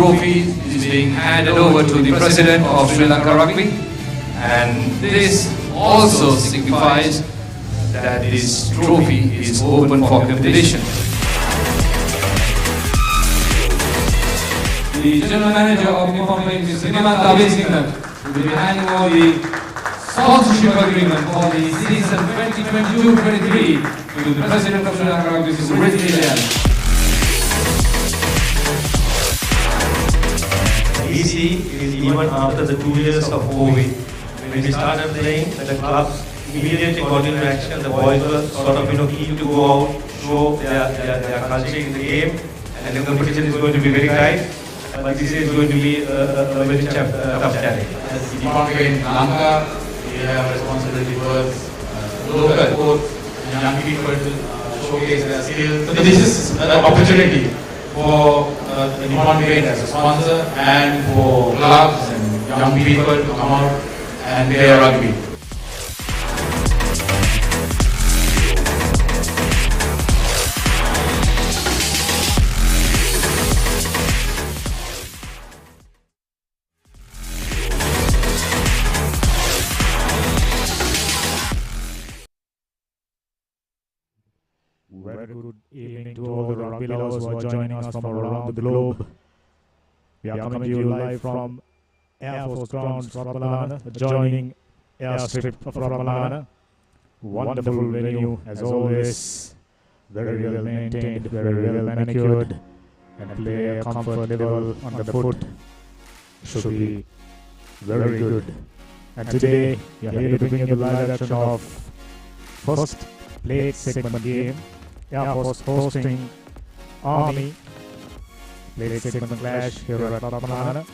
trophy is being handed over to the President of Sri Lanka Rugby, and this also signifies that this trophy is open for competition. The General Manager of Nippon is will be handing over the sponsorship agreement for the season 2022-23 to the President of Sri Lanka Rugby, Mr. Ridley. Easy is even after the 2 years of COVID. When we started playing, the clubs immediately got into action. The boys were sort of keen to go out, show their culture in the game, and the competition is going to be very tight. But this is going to be a very tough challenge. As Nippon in Lanka, we have responsibility towards local coach and young people to showcase their skills. So this is an opportunity for the Nippon as a sponsor and for clubs and young people to come out and play rugby. Very good evening to all the rugby lovers who are joining us from around the globe. We are coming to you live from Air Force Grounds, Ratmalana, adjoining airstrip of Ratmalana. Wonderful venue as always, very well maintained, very well manicured, and player comfort level on the foot should be very good. And today we are here to bring you the live action of first plate segment game. Air Force hosting Army. Plate segment clash here at Ratmalana.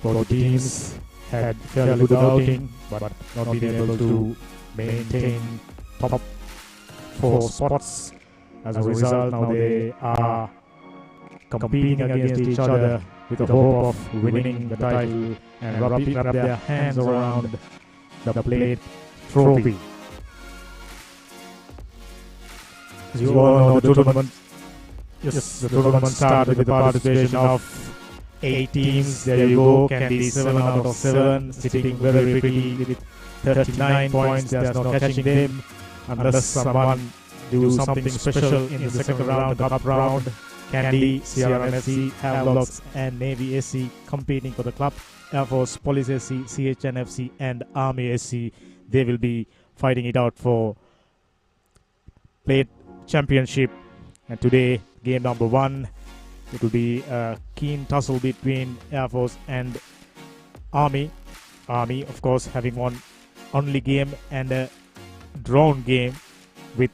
Both teams had fairly good outing, but not been able to maintain top 4 spots. As a result, now they are competing against each other with the hope of winning the title and wrap their hands around the plate trophy. As you all know, the tournament started with the participation of 8 teams. There you go, can be 7 out of 7, sitting very pretty with 39 points. There's no catching them unless someone do something special in the second round, the cup round. Candy, CRMFC, Havelocks and Navy SC competing for the club. Air Force, Police SC, CHNFC and Army SC. They will be fighting it out for plate championship. And today, game number 1, it will be a keen tussle between Air Force and Army. Army, of course, having won only game and a drawn game with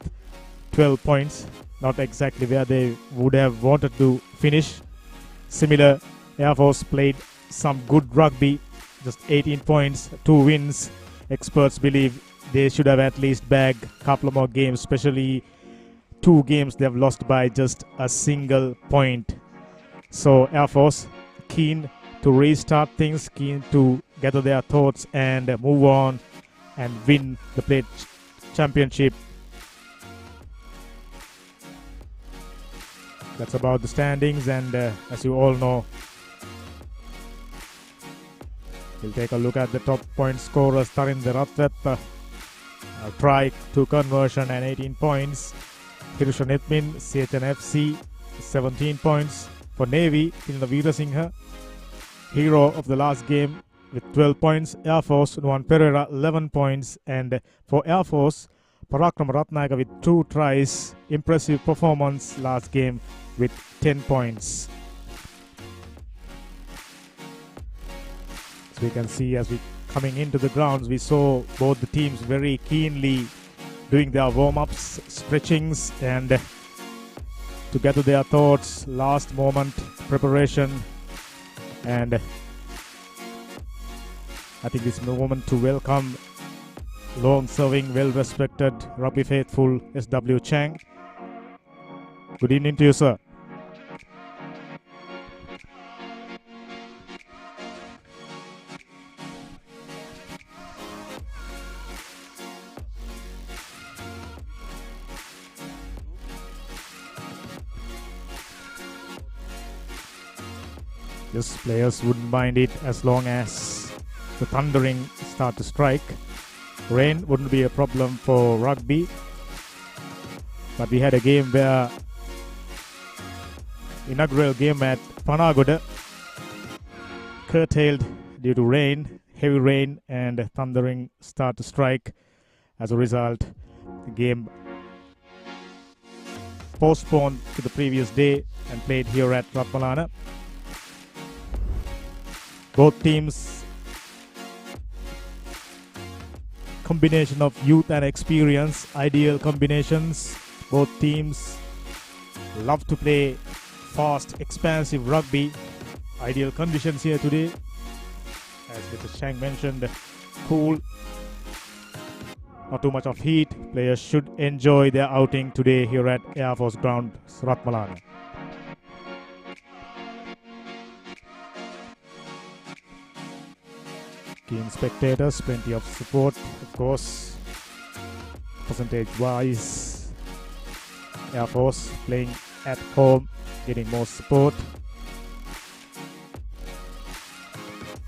12 points. Not exactly where they would have wanted to finish. Similar, Air Force played some good rugby, just 18 points, 2 wins. Experts believe they should have at least bagged a couple more games, especially 2 games they have lost by just a single point. So Air Force keen to restart things, keen to gather their thoughts and move on and win the plate championship. That's about the standings, and as you all know, we'll take a look at the top point scorers. Tarinder Ratwetta, a try, 2 conversion and 18 points. Hirusha Nippon, CHNFC, 17 points. For Navy, Tinda Veerasinghe, hero of the last game with 12 points. Air Force, Nuwan Pereira, 11 points. And for Air Force, Parakram Ratnayaka with 2 tries. Impressive performance last game with 10 points. As we can see, as we coming into the grounds, we saw both the teams very keenly doing their warm-ups, stretchings, and to gather their thoughts, last moment preparation. And I think this is the moment to welcome long-serving, well-respected rugby faithful S.W. Chang. Good evening to you, sir. Just players wouldn't mind it as long as the thundering start to strike. Rain wouldn't be a problem for rugby. But we had a game where inaugural game at Panagoda curtailed due to rain, heavy rain and thundering start to strike. As a result, the game postponed to the previous day and played here at Ratmalana. Both teams, combination of youth and experience, ideal combinations. Both teams love to play fast, expansive rugby. Ideal conditions here today. As Mr. Chang mentioned, cool, not too much of heat. Players should enjoy their outing today here at Air Force Ground, Ratmalana. Keen spectators, plenty of support, of course. Percentage-wise, Air Force playing at home, getting more support.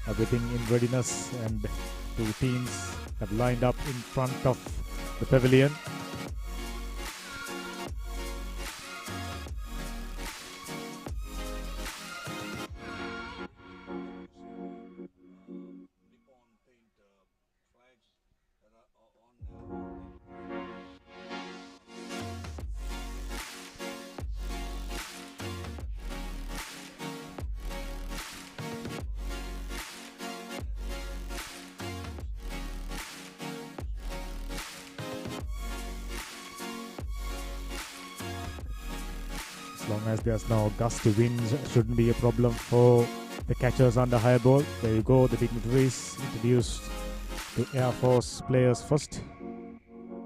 Everything in readiness, and two teams have lined up in front of the pavilion. As long as there's no gusty winds, shouldn't be a problem for the catchers under high ball. There you go, the dignitaries introduced to Air Force players first.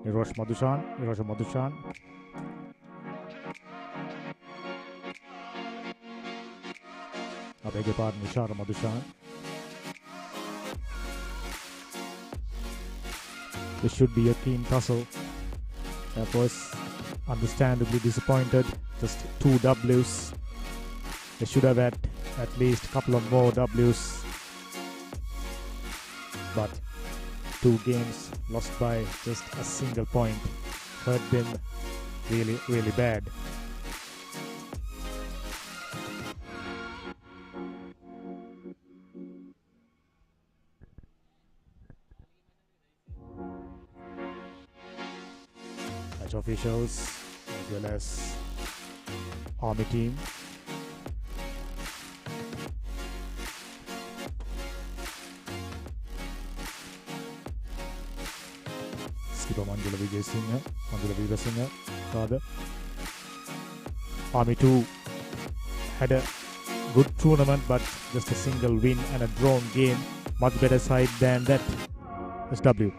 Nirosh Madushan. I beg your pardon, Nishara Madushan. This should be a keen tussle. Air Force understandably disappointed. Just 2 Ws. They should have had at least a couple of more Ws. But 2 games lost by just a single point hurt them really, really bad. Match officials as well as Army team. Skipper Manjula Vijayasinghe, rather. Army 2 had a good tournament, but just a single win and a drawn game. Much better side than that. SW.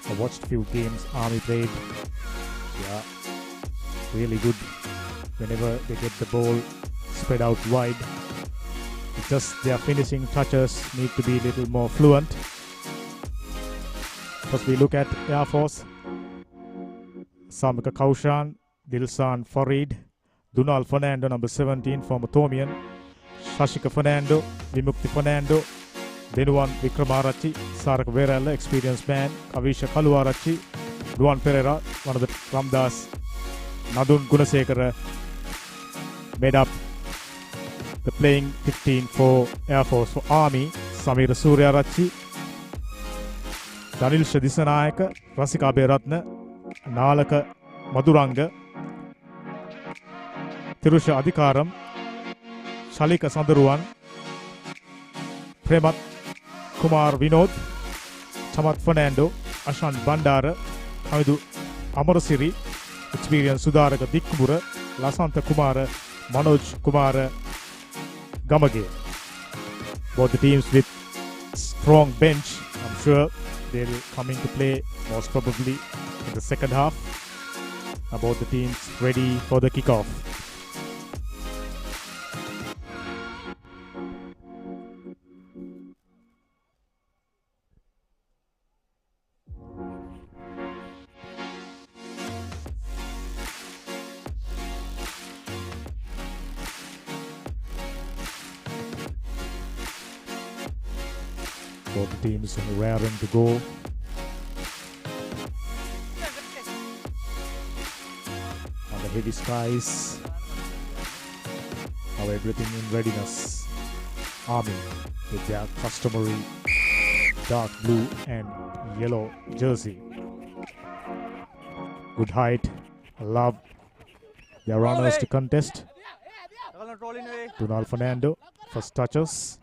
I watched few games Army played. Yeah, really good. Whenever they get the ball spread out wide, it's just their finishing touches need to be a little more fluent. First we look at Air Force. Samika Kaushan, Dilsan Farid, Dunal Fernando, number 17, former Thomian, Shashika Fernando, Vimukti Fernando, Benuan Vikramarachi, Sarak Verella, experienced man, Kavisha Kaluarachi, Duan Pereira, one of the Ramdas, Nadun Gunasekara made up the playing 15 for Air Force. For Army, Samira Suryarachi, Danil Shadisanayaka, Rasika Beratna, Nalaka Maduranga, Tirusha Adhikaram, Shalika Sandaruan, Premat Kumar Vinod, Chamat Fernando, Ashan Bandara, Hamidu Amarasiri, experienced Sudaraka Dikmura, Lasanta Kumara, Manoj Kumara, Gamage. Both the teams with strong bench. I'm sure they'll come into play most probably in the second half. about the teams ready for the kickoff. Both teams raring to go. Under heavy skies, now everything in readiness. Army with their customary dark blue and yellow jersey. Good height, love their runners to contest. Donald Fernando, first touches.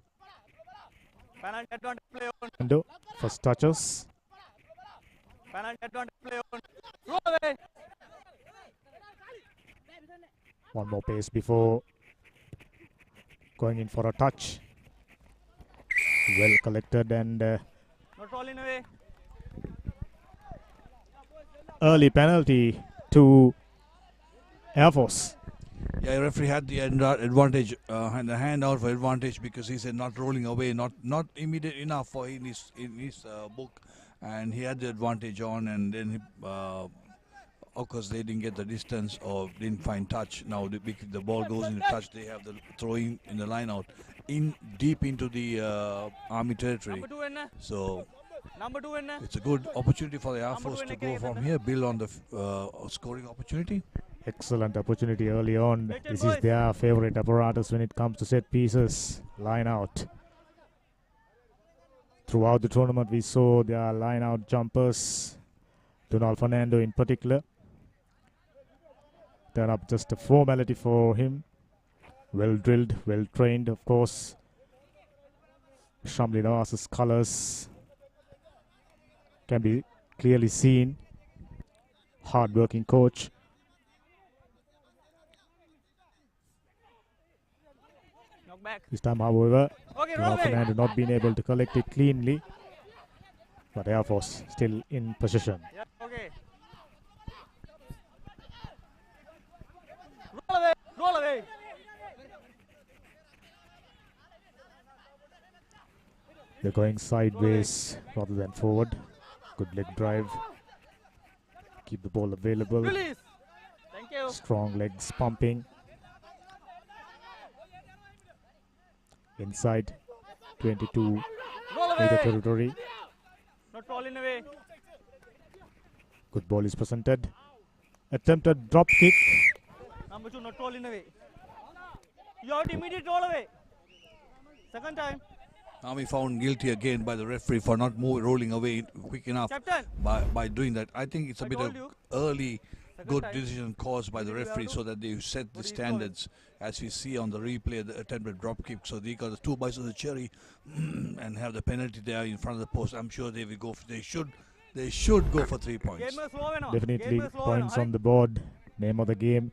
Fernando, first touches. One more pace before going in for a touch. Well collected and early penalty to Air Force. Yeah, referee had the advantage and the hand out for advantage because he said not rolling away, not immediate enough for in his book, and he had the advantage on, and then he, of course they didn't get the distance or didn't find touch. Now the ball goes into touch, they have the throwing in the line out in deep into the Army territory. So it's a good opportunity for the Air Force to go from here, build on the scoring opportunity. Excellent opportunity early on. This is their favorite apparatus when it comes to set pieces. Line out. Throughout the tournament, we saw their line out jumpers. Donald Fernando in particular. Turn up just a formality for him. Well drilled, well trained, of course. Shamli Nawaz's colors can be clearly seen. Hard-working coach. This time, however, Fernando not been able to collect it cleanly, but Air Force still in possession. Roll away. They're going sideways rather than forward. Good leg drive. Keep the ball available. Release. Thank you. Strong legs pumping. Inside 22 meter territory. Not rolling away. Good ball is presented. Attempted drop kick. Number 2 not rolling away. You have to immediate roll away. Second time. Army found guilty again by the referee for not rolling away quick enough. Captain. By doing that. I think it's a bit of early good decision caused by the referee so that they set the standards as we see on the replay, the attempted drop kick. So they got the 2 bites of the cherry and have the penalty there in front of the post. I'm sure they will go. They should go for 3 points. Definitely points on the board. Name of the game.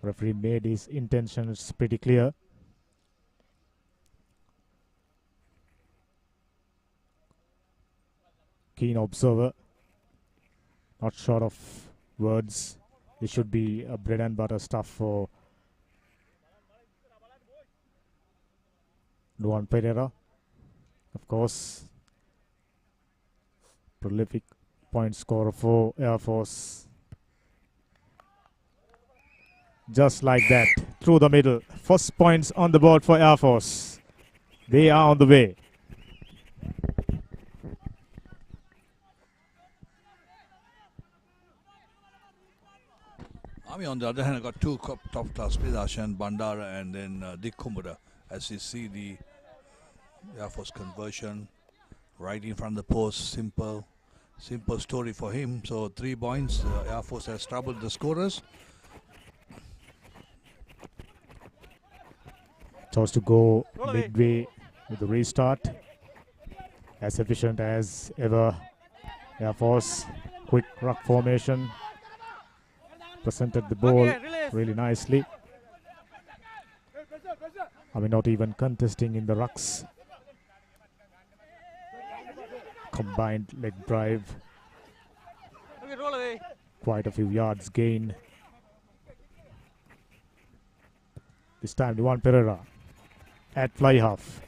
Referee made his intentions pretty clear. Keen observer. Not short of words. This should be a bread and butter stuff for Luan Pereira. Of course, prolific point scorer for Air Force. Just like that, through the middle. First points on the board for Air Force. They are on the way. Army, on the other hand, got 2 top class players, Ashan Bandara and then Dick Kumbuda. As you see the Air Force conversion right in front of the post, simple story for him. So 3 points. Air Force has troubled the scorers. Chose to go midway with the restart. As efficient as ever. Air Force, quick ruck formation. Presented the ball really nicely. I mean, not even contesting in the rucks. Combined leg drive. Okay, roll away. Quite a few yards gain. This time Nippon Pereira at fly half.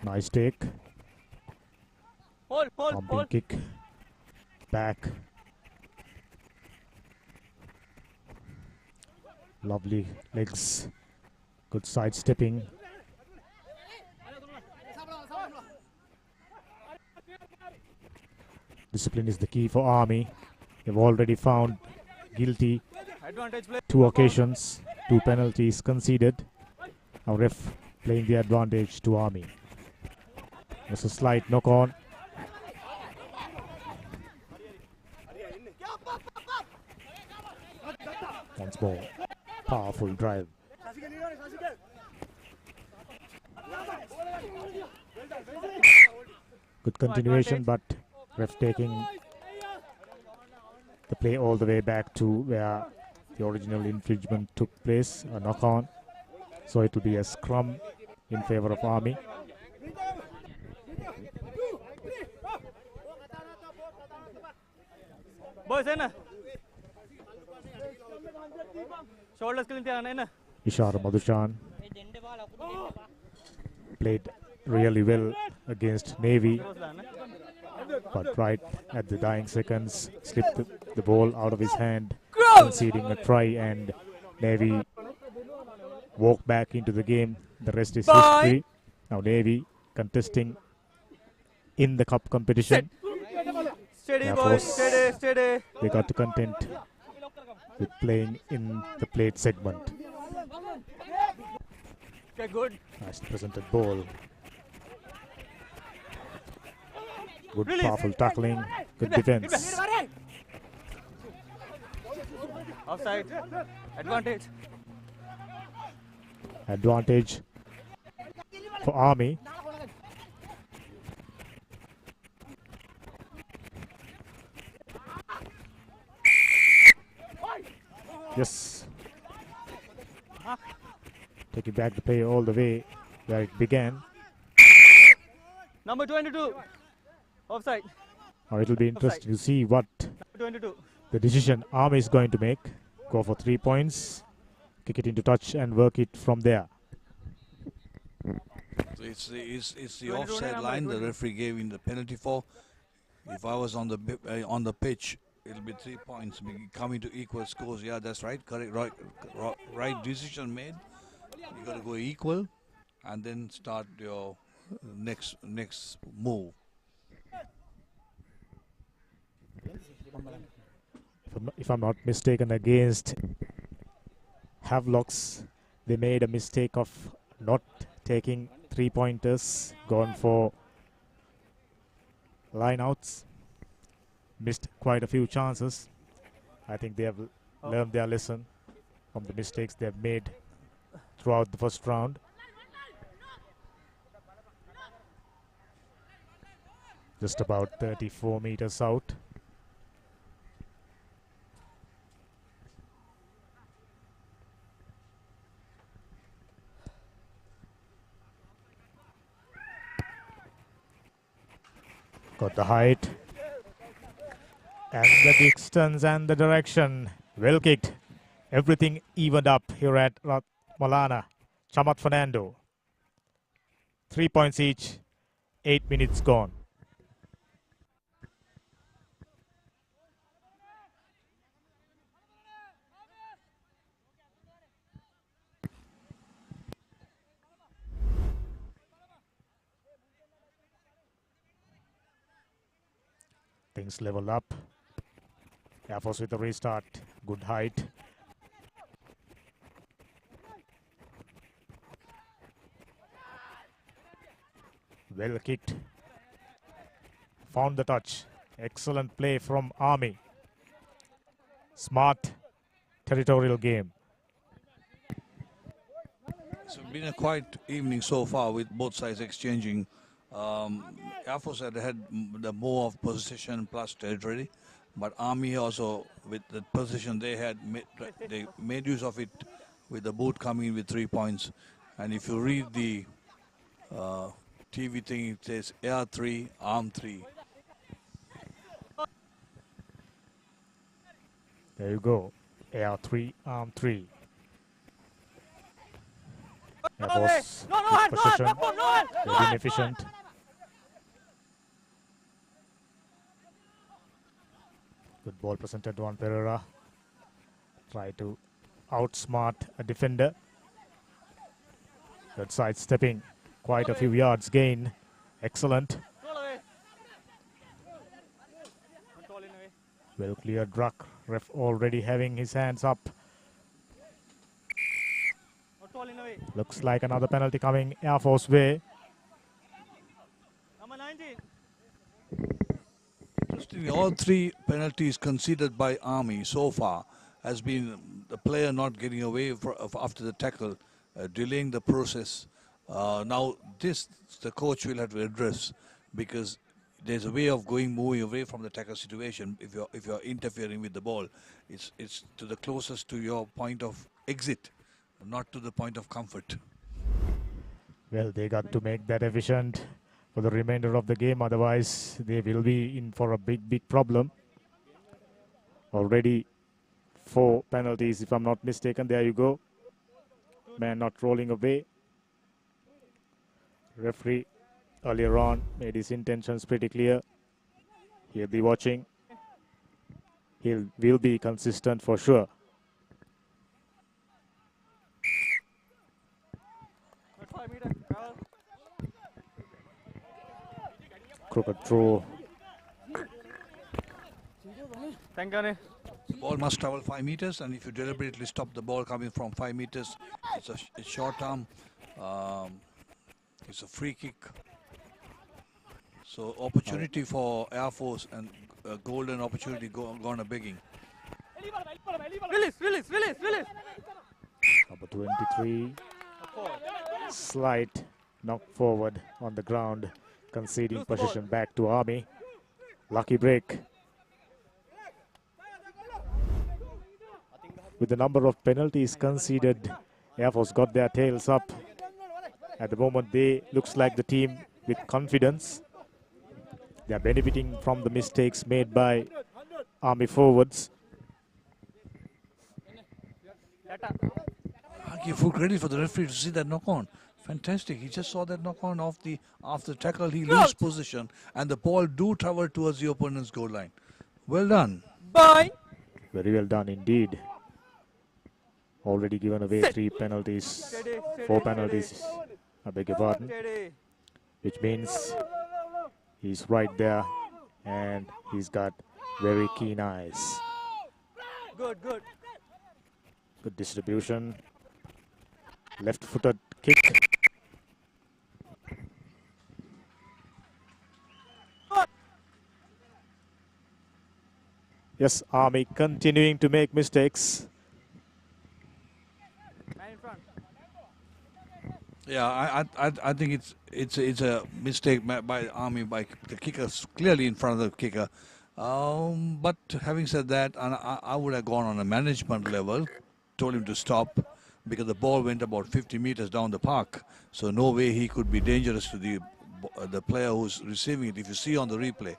Nice take. Hold, Pumping kick. Back. Lovely legs. Good sidestepping. Discipline is the key for Army. They've already found guilty Advantage play. 2 occasions, 2 penalties conceded. Now ref playing the advantage to Army. There's a slight knock on. Once more, powerful drive. Good continuation, but ref taking the play all the way back to where the original infringement took place, a knock on. So it will be a scrum in favor of Army. Boys, enna. Shoulders killing enna. Ishar Madhushan played really well against Navy, but right at the dying seconds slipped the ball out of his hand, conceding a try, and Navy walked back into the game. The rest is history. Now Navy contesting in the cup competition. Steady, boys, steady, steady. They got to content with playing in the plate segment. Okay, good. Nice presented ball. Good Release. powerful tackling. Good defense. Offside. Advantage. Advantage for Army. Yes. Taking back the play all the way where it began. Number 22. Offside. Now it will be interesting to see what Number 22. the decision Army is going to make. Go for 3 points, kick it into touch and work it from there. So it's the offside line the referee gave in the penalty for. If I was on the pitch, it'll be 3 points, coming to equal scores. Yeah, that's right. Correct. Right decision made. You got to go equal, and then start your next move. If I'm not mistaken, against Havelocks, they made a mistake of not taking 3-pointers, gone for line outs, missed quite a few chances. I think they have learned their lesson from the mistakes they have made throughout the first round. Just about 34 meters out. Got the height and the distance and the direction. Well kicked. Everything evened up here at Malana. Chamat Fernando. 3 points each. 8 minutes gone. Things level up. Air Force with the restart. Good height. Well kicked. Found the touch. Excellent play from Army. Smart territorial game. It's been a quiet evening so far with both sides exchanging. Air Force had the more of possession plus territory, but Army also, with the position they had, they made use of it with the boot coming in with 3 points. And if you read the TV thing, it says Air 3, Arm 3. There you go. Air 3, Arm 3. Air Force with possession. Very inefficient. Good ball presented to Juan Pereira. Try to outsmart a defender. Good side stepping. Quite a few yards gain. Excellent. Well cleared ruck. Ref already having his hands up. Looks like another penalty coming Air Force way. Number 19. Interestingly, all 3 penalties conceded by Army so far has been the player not getting away after the tackle, delaying the process. Now this the coach will have to address, because there's a way of moving away from the tackle situation. If you're interfering with the ball, it's to the closest to your point of exit, not to the point of comfort. Well, they got to make that efficient for the remainder of the game. Otherwise, they will be in for a big problem. Already 4 penalties, if I'm not mistaken. There you go. Man not rolling away. Referee earlier on made his intentions pretty clear. He'll be watching. He will be consistent for sure. Crooked throw. Thank you. Ball must travel 5 meters, and if you deliberately stop the ball coming from 5 meters, it's a short arm. It's a free kick. So opportunity for Air Force, and golden opportunity gone a begging. Release. Number 23. Slight knock forward on the ground, conceding possession back to Army. Lucky break. With the number of penalties conceded, Air Force got their tails up. At the moment, they looks like the team with confidence. They are benefiting from the mistakes made by Army forwards. I give full credit for the referee to see that knock on. Fantastic. He just saw that knock on after the tackle. He loses position, and the ball do travel towards the opponent's goal line. Well done. Bye. Very well done indeed. Already given away 3 penalties, 4 penalties, I beg your pardon, which means he's right there and he's got very keen eyes. Good. Good distribution. Left-footed kick. Yes, Army continuing to make mistakes. Yeah, I think it's a mistake by Army, by the kicker, clearly in front of the kicker. But having said that, I would have gone on a management level, told him to stop, because the ball went about 50 meters down the park. So no way he could be dangerous to the player who's receiving it. If you see on the replay,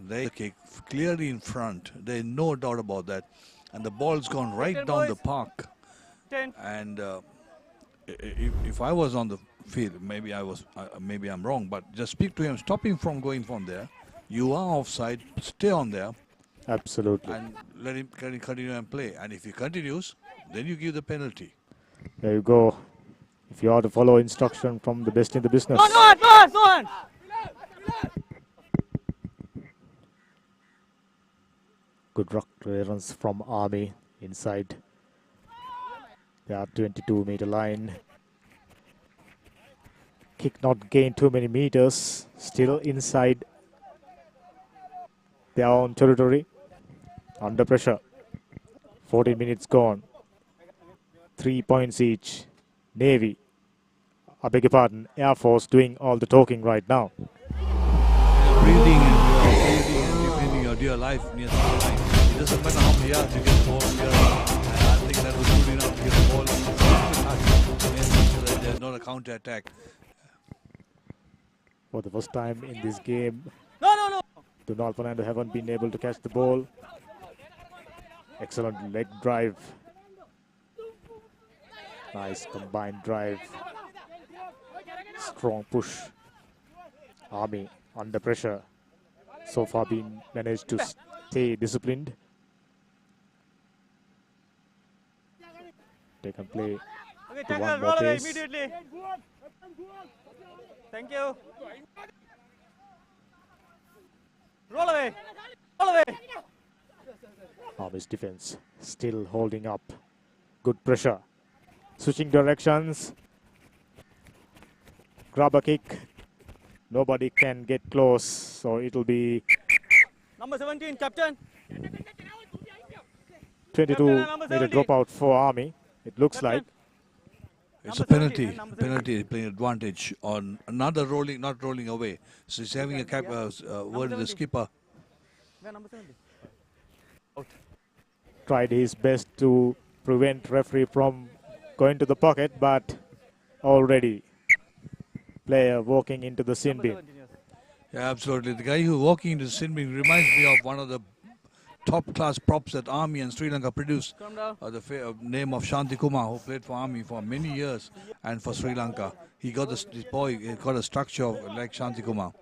they kick clearly in front. There's no doubt about that. And the ball's gone right down the park. 10. And if I was on the field, maybe I'm wrong, but just speak to him, stop him from going from there. You are offside, stay on there. Absolutely. And let him continue and play. And if he continues, then you give the penalty. There you go. If you are to follow instruction from the best in the business. Go on. Good ruck clearance from Army inside their 22-meter line. Kick not gained too many meters. Still inside their own territory. Under pressure. 14 minutes gone. 3 points each. Navy, I beg your pardon, Air Force doing all the talking right now. Breathing and defending your dear life near the goal line. It doesn't matter how many yards you get the ball here. I think that was good enough to get the ball. And make sure that there's not a counter attack. For the first time in this game, No. Donald Fernando haven't been able to catch the ball. Excellent leg drive. Nice combined drive. Strong push. Army under pressure. So far been managed to stay disciplined. They can play Okay, to one tackle, more roll away pace. immediately. Thank you. Roll away. Roll away. Army's defense still holding up. Good pressure. Switching directions. Grab a kick. Nobody can get close, so it'll be Number 17, captain. 22-meter dropout for Army. It looks Captain. like. It's Number a 17 penalty. and number Penalty playing advantage on another rolling, not rolling away. So he's having a word with the skipper. Where number 17? Tried his best to prevent referee from going to the pocket, but already player walking into the sin Number bin. 17, yes. Yeah, absolutely. The guy who walking into the sin bin reminds me of one of the top-class props that Army and Sri Lanka produce. Come down. The name of Shanti Kumar, who played for Army for many years and for Sri Lanka. He got this boy he got a structure like Shanti Kumar.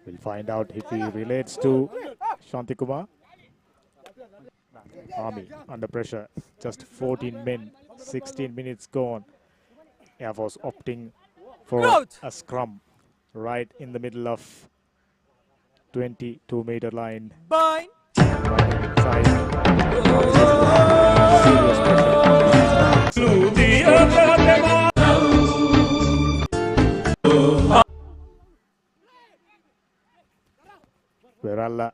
We'll find out if he relates to Shanti Kumar. Army under pressure. Just 14 men, 16 minutes gone. Air Force opting for a scrum right in the middle of 22-meter line. Bye. Right inside. Serious pressure. Veralla.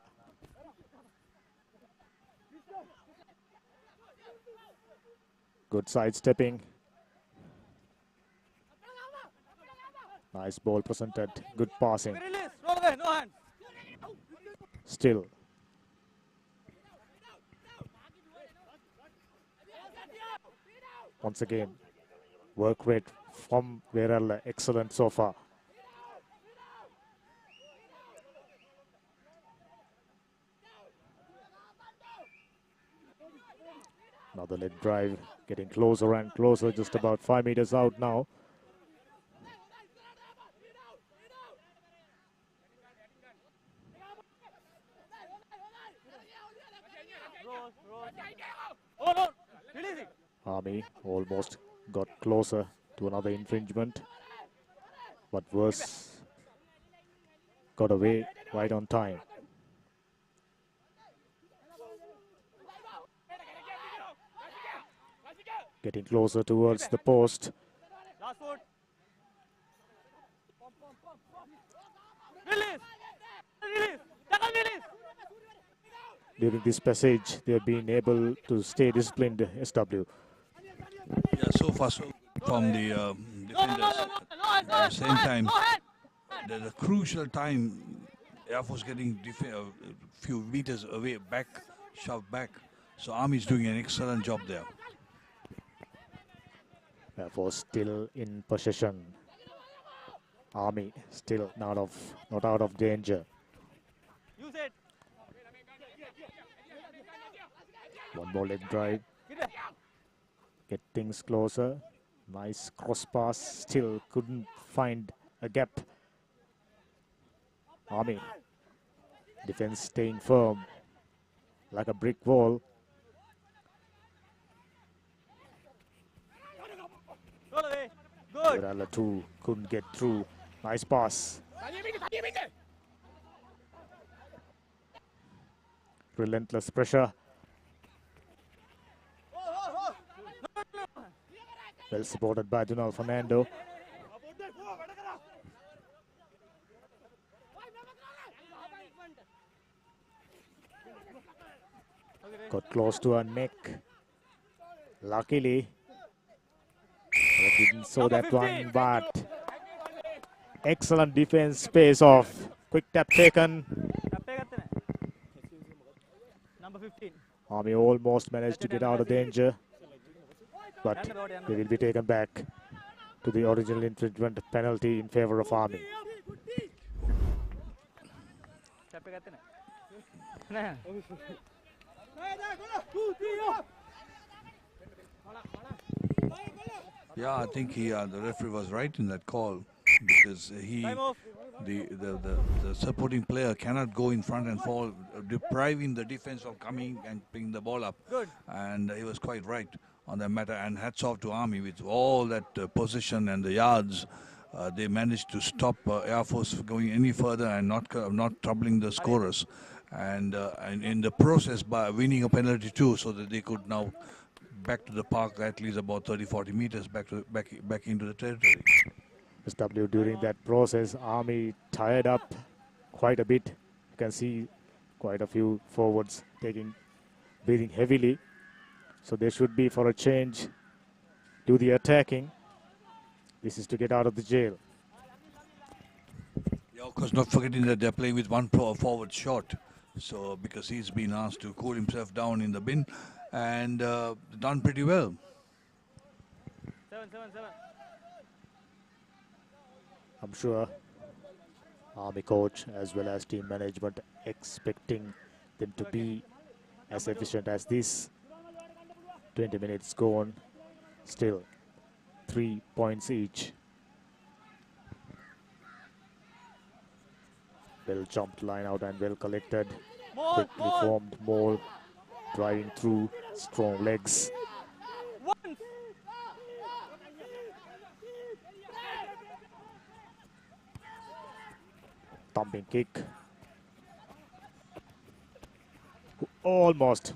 Good sidestepping. Nice ball presented. Good passing. Release. Roll away. No hands. Still. Once again, work rate from Veralla excellent so far. Another leg drive, getting closer and closer, just about 5 meters out now. Oh, no. Release it. Army almost got closer to another infringement, but worse, got away right on time. Getting closer towards the post. Last foot. Release. Release. Tackle, release. During this passage, they've been able to stay disciplined, SW. Yeah, so far so from the defenders. At the same time, there's a crucial time. Air Force getting a few meters away, back, shoved back. So Army is doing an excellent job there. Air Force still in possession. Army still not out of danger. Use it. One more leg drive. Get things closer. Nice cross pass. Still couldn't find a gap. Army. Defense staying firm. Like a brick wall. Roll away. Good. Veralla 2 couldn't get through. Nice pass. Relentless pressure. Well supported by Donald Fernando. Got close to her neck. Luckily, they didn't saw that one, but excellent defense pays off. Quick tap taken. Number 15. Army almost managed to get out of danger, but they will be taken back to the original infringement penalty in favor of Army. Yeah, I think the referee was right in that call because the supporting player cannot go in front and fall, depriving the defense of coming and picking the ball up. Good. And he was quite right on that matter. And hats off to Army with all that position and the yards. They managed to stop Air Force going any further and not troubling the scorers. And in the process by winning a penalty too, so that they could now back to the park at least about 30-40 meters back into the territory. SW, during that process, Army tired up quite a bit. You can see quite a few forwards breathing heavily. So they should be, for a change, do the attacking. This is to get out of the jail. Yeah, of course, not forgetting that they're playing with one forward short. So because he's been asked to cool himself down in the bin and done pretty well. 7. I'm sure Army coach as well as team management expecting them to be as efficient as this. 20 minutes gone, still 3 points each. Well jumped line out and well collected. Quickly formed Mole, driving through, strong legs. Thumping kick. Almost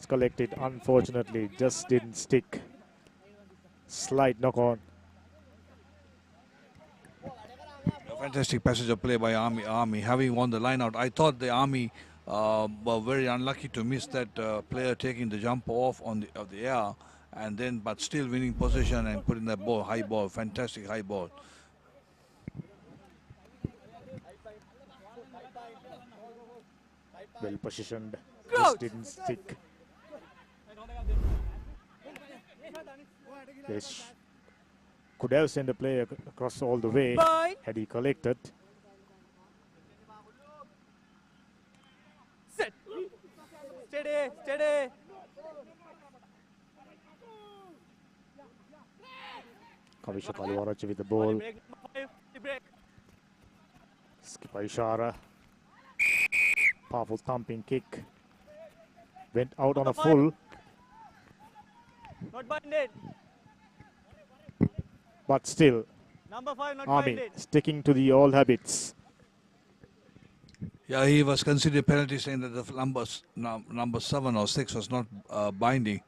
collected. Unfortunately, just didn't stick. Slight knock on. A fantastic passage of play by Army. Having won the line out, I thought the Army were very unlucky to miss that player taking the jump off of the air, and then but still winning possession and putting that high ball, fantastic high ball. Well positioned, just didn't stick. Yes. Could have sent a player across all the way had he collected. Set. Steady. Kavisha Kalwarachi with the ball. Skipper Ishara. Powerful thumping kick. Went out on a full. Not binded. But still, Number 5 not Army binded. sticking to the old habits. Yeah, he was considered penalty, saying that the number 7 or 6 was not binding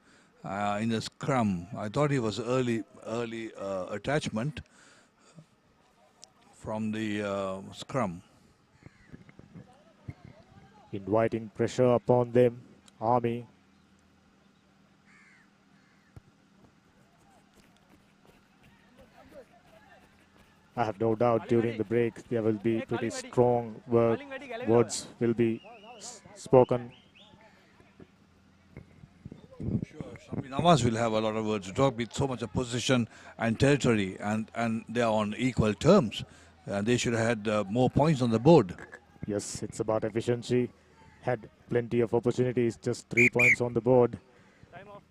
in the scrum. I thought he was early attachment from the scrum. Inviting pressure upon them. Army. I have no doubt during the break there will be pretty strong words will be spoken. Sure, Shami Nawaz will have a lot of words to talk with so much of position and territory, and they are on equal terms. They should have had more points on the board. Yes, it's about efficiency. Had plenty of opportunities, just 3 points on the board. Time off.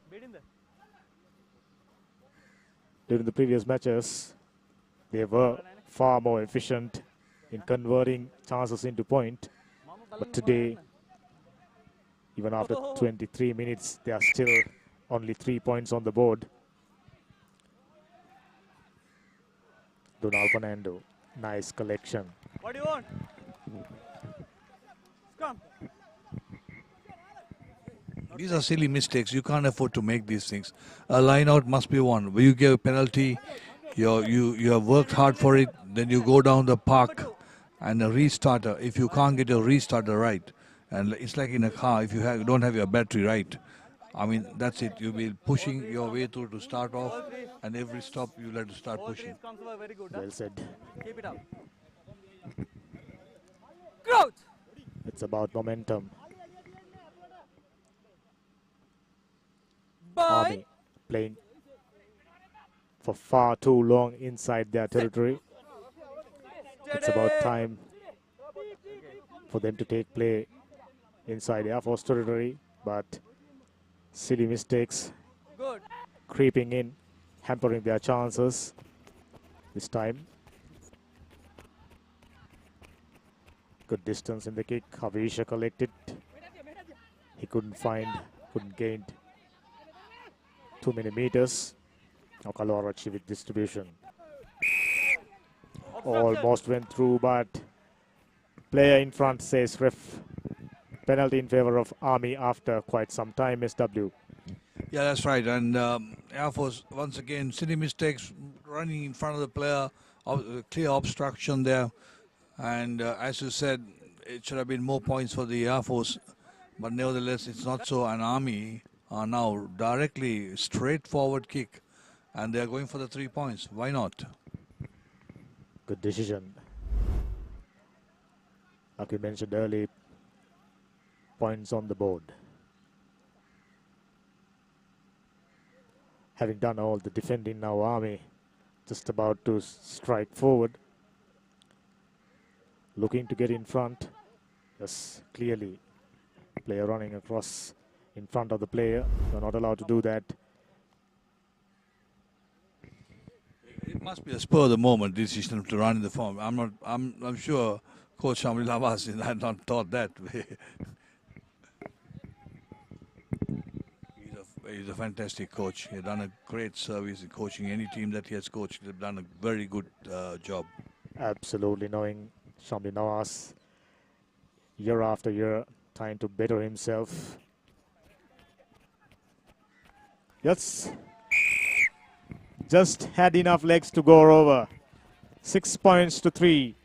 Beat in there. During the previous matches, they were far more efficient in converting chances into point. But today, even after 23 minutes, there are still only 3 points on the board. Donald Fernando, nice collection. What do you want? Scrum. These are silly mistakes. You can't afford to make these things. A line out must be won. When you give a penalty, you have worked hard for it, then you go down the park and a restarter. If you can't get a restarter right, and it's like in a car, if you don't have your battery right, I mean, that's it. You'll be pushing your way through to start off, and every stop you'll have to start All pushing. 3 scrums were very good. Well said. Keep it up. Growth. It's about momentum. Bye. Army playing for far too long inside their territory. It's about time for them to take play inside Air Force territory, but silly mistakes creeping in, hampering their chances this time. Good distance in the kick. Havisha collected. He couldn't gain too many meters. Now Kalorachi with distribution. Almost went through, but player in front says ref. Penalty in favor of Army after quite some time, SW. Yeah, that's right. And Air Force, once again, silly mistakes, running in front of the player, clear obstruction there. And as you said, it should have been more points for the Air Force. But nevertheless, it's not so. An Army are now directly straightforward kick. And they're going for the 3 points. Why not? Good decision. Like we mentioned earlier, points on the board. Having done all the defending, now Army just about to strike forward. Looking to get in front. Yes, clearly. Player running across in front of the player. You're not allowed to do that. It must be a spur of the moment decision to run in the form. I'm sure Coach Shamli Lavas had not thought that way. He's a fantastic coach. He's done a great service in coaching any team that he has coached. He's done a very good job. Absolutely, knowing Shamli Nawaz year after year, trying to better himself. Yes, just had enough legs to go over. 6 points to 3.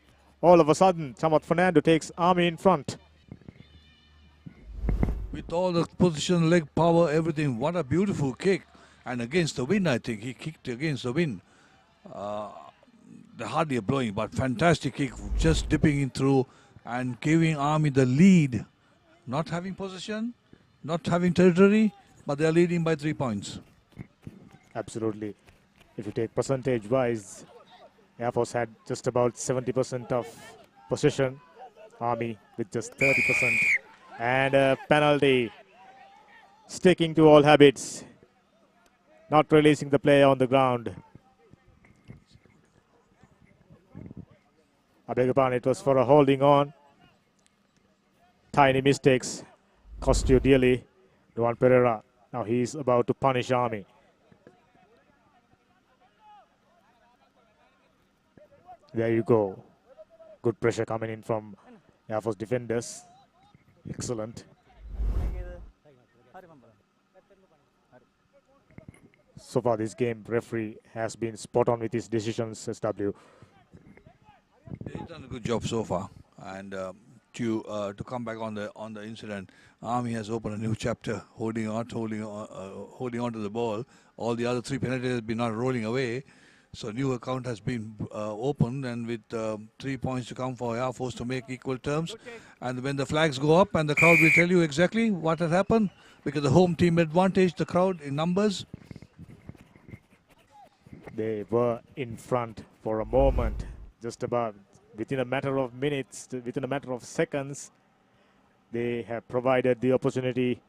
All of a sudden, Chamat Fernando takes Army in front. With all the position, leg power, everything, what a beautiful kick. And against the wind, I think. He kicked against the wind. The hardly blowing, but fantastic kick. Just dipping in through and giving Army the lead. Not having possession, not having territory, but they're leading by 3 points. Absolutely. If you take percentage-wise, Air Force had just about 70% of possession. Army with just 30%. And a penalty. Sticking to all habits. Not releasing the player on the ground. I beg your pardon, it was for a holding on. Tiny mistakes cost you dearly. Duan Pereira. Now he's about to punish Army. There you go. Good pressure coming in from Air Force defenders. Excellent. So far this game, referee has been spot on with his decisions, SW. He's done a good job so far. And to come back on the incident, Army has opened a new chapter, holding on to the ball. All the other 3 penalties have been not rolling away. So new account has been opened, and with 3 points to come for Air Force to make equal terms. And when the flags go up, and the crowd will tell you exactly what has happened, because the home team advantage the crowd in numbers. They were in front for a moment, just about within a matter of minutes, within a matter of seconds. They have provided the opportunity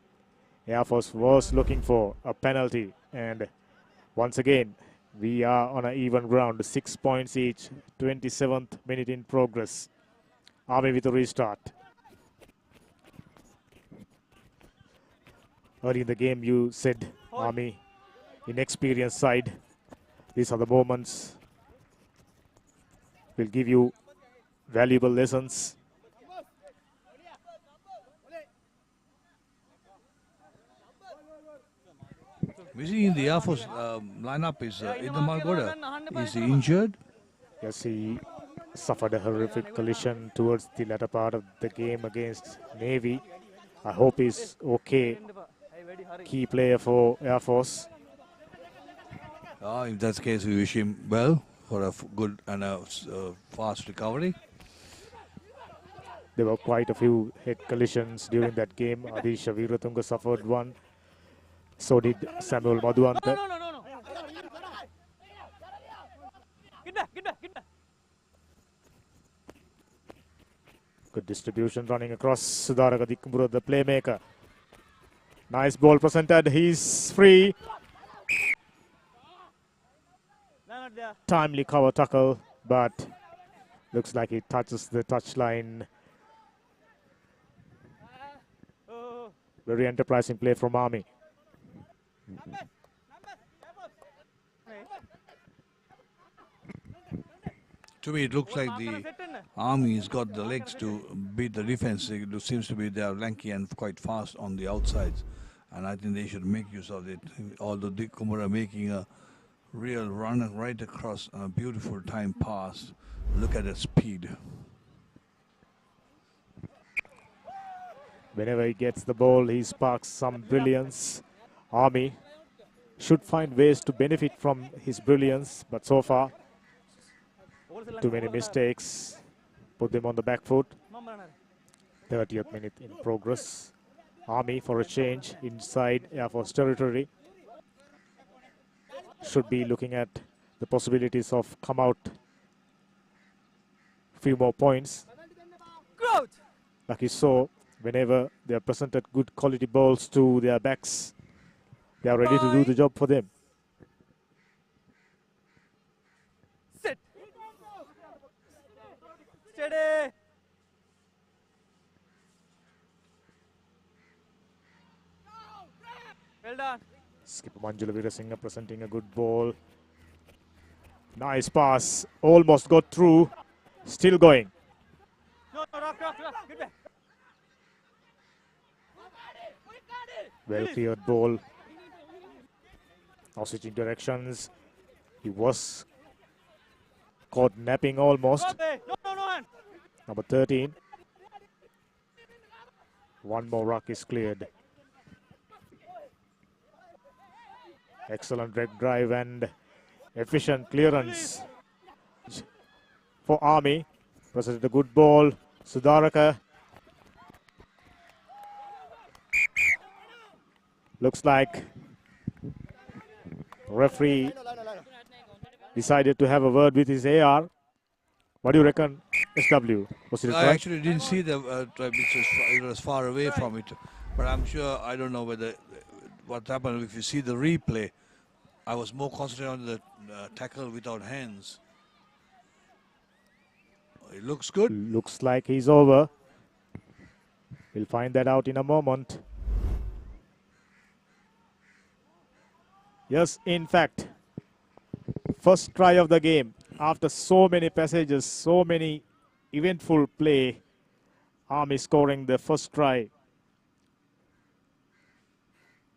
Air Force was looking for, a penalty. And once again, we are on an even ground, 6 points each, 27th minute in progress. Army with a restart. Early in the game, you said Army, inexperienced side. These are the moments will give you valuable lessons. Missing in the Air Force lineup is Idam Malgoda. Is he injured? Yes, he suffered a horrific collision towards the latter part of the game against Navy. I hope he's okay. Key player for Air Force. In that case, we wish him well for a good and a fast recovery. There were quite a few head collisions during that game. Adisha Veeratunga suffered one. So did Samuel Madhuanta. Good distribution running across. Sudaraka Dikumbura, the playmaker. Nice ball presented. He's free. Not there. Timely cover tackle, but looks like he touches the touchline. Oh. Very enterprising play from Army. To me, it looks like the Army's got the legs to beat the defense. It seems to be they are lanky and quite fast on the outsides, and I think they should make use of it. Although Dick Kumara making a real run right across a beautiful time pass. Look at the speed. Whenever he gets the ball, he sparks some brilliance. Army should find ways to benefit from his brilliance, but so far, too many mistakes. Put them on the back foot. 30th minute in progress. Army for a change inside Air Force territory. Should be looking at the possibilities of come out few more points. Growth. Like you saw, whenever they are presented good quality balls to their backs, they are ready to do the job for them. Sit. Steady. Well done. Skipper Manjula Veerasinghe presenting a good ball. Nice pass. Almost got through. Still going. No, rock. Get back. Well cleared ball. Now switching directions. He was caught napping almost. No hand. Number 13. One more ruck is cleared. Excellent red drive and efficient clearance for Army. Presented a good ball. Sudaraka. Looks like referee decided to have a word with his AR. What do you reckon, SW? Was it a I try? actually didn't see the try because it was far away from it, but I'm sure I don't know whether what happened. If you see the replay, I was more concentrated on the tackle without hands. It looks good. Looks like he's over. We'll find that out in a moment. Yes, in fact, first try of the game. After so many passages, so many eventful play, Army scoring the first try.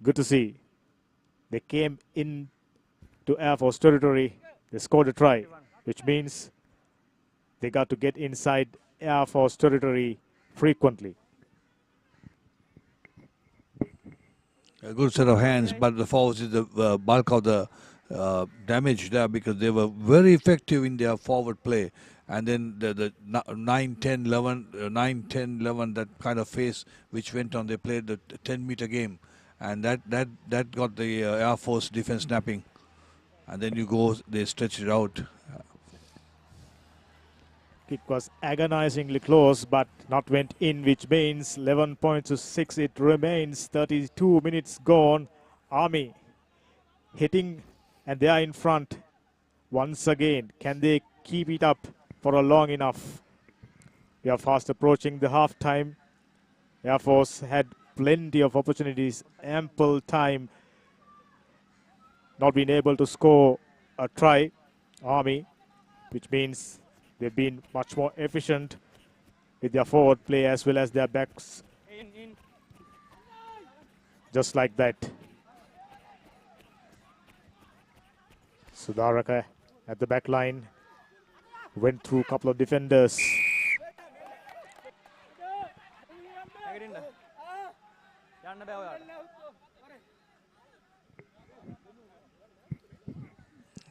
Good to see. They came in to Air Force territory. They scored a try, which means they got to get inside Air Force territory frequently. A good set of hands, but the forwards is the bulk of the damage there because they were very effective in their forward play. And then the 9-10-11, that kind of phase which went on, they played the 10-meter game. And that got the Air Force defense snapping. And then they stretch it out. Kick was agonizingly close, but not went in, which means 11 points to 6. It remains 32 minutes gone. Army hitting, and they are in front once again. Can they keep it up for a long enough? We are fast approaching the half time. Air Force had plenty of opportunities, ample time, not been able to score a try. Army, which means they've been much more efficient with their forward play as well as their backs. In. Just like that. Sudaraka at the back line. Went through a couple of defenders.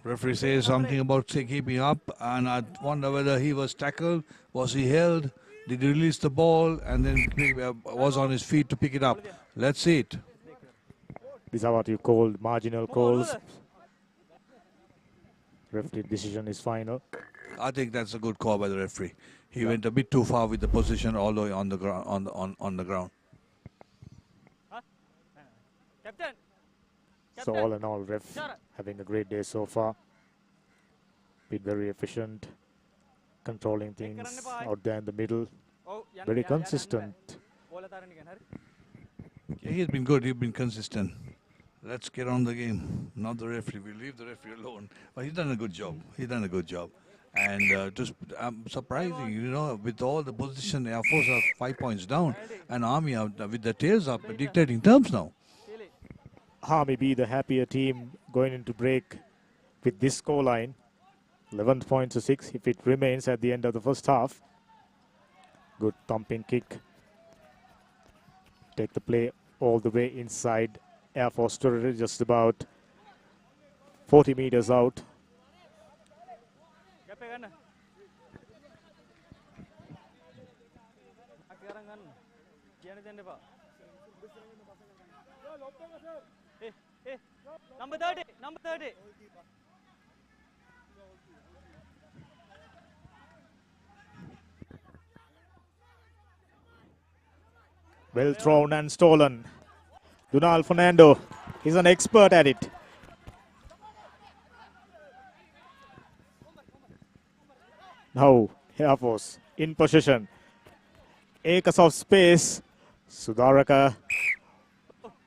Referee says something about keeping up, and I wonder whether he was tackled, was he held, did he release the ball, and then was on his feet to pick it up. Let's see it. These are what you call marginal calls. Referee decision is final. I think that's a good call by the referee. He went a bit too far with the position all the way on the ground. On the ground. Captain. So all in all, ref having a great day so far. Been very efficient, controlling things out there in the middle. Very consistent. Yeah, he's been good. He's been consistent. Let's get on the game. Not the referee. We'll leave the referee alone. But he's done a good job. He's done a good job. And just surprising, you know, with all the position, Air Force are 5 points down, and Army are with the tails up, dictating terms now. Army be the happier team going into break with this scoreline. 11 points to 6 if it remains at the end of the first half. Good thumping kick. Take the play all the way inside Air Force territory, just about 40 meters out. Number 30, number 30. Well thrown and stolen. Donald Fernando, he's an expert at it. Now, Air Force in possession. Acres of space. Sudaraka.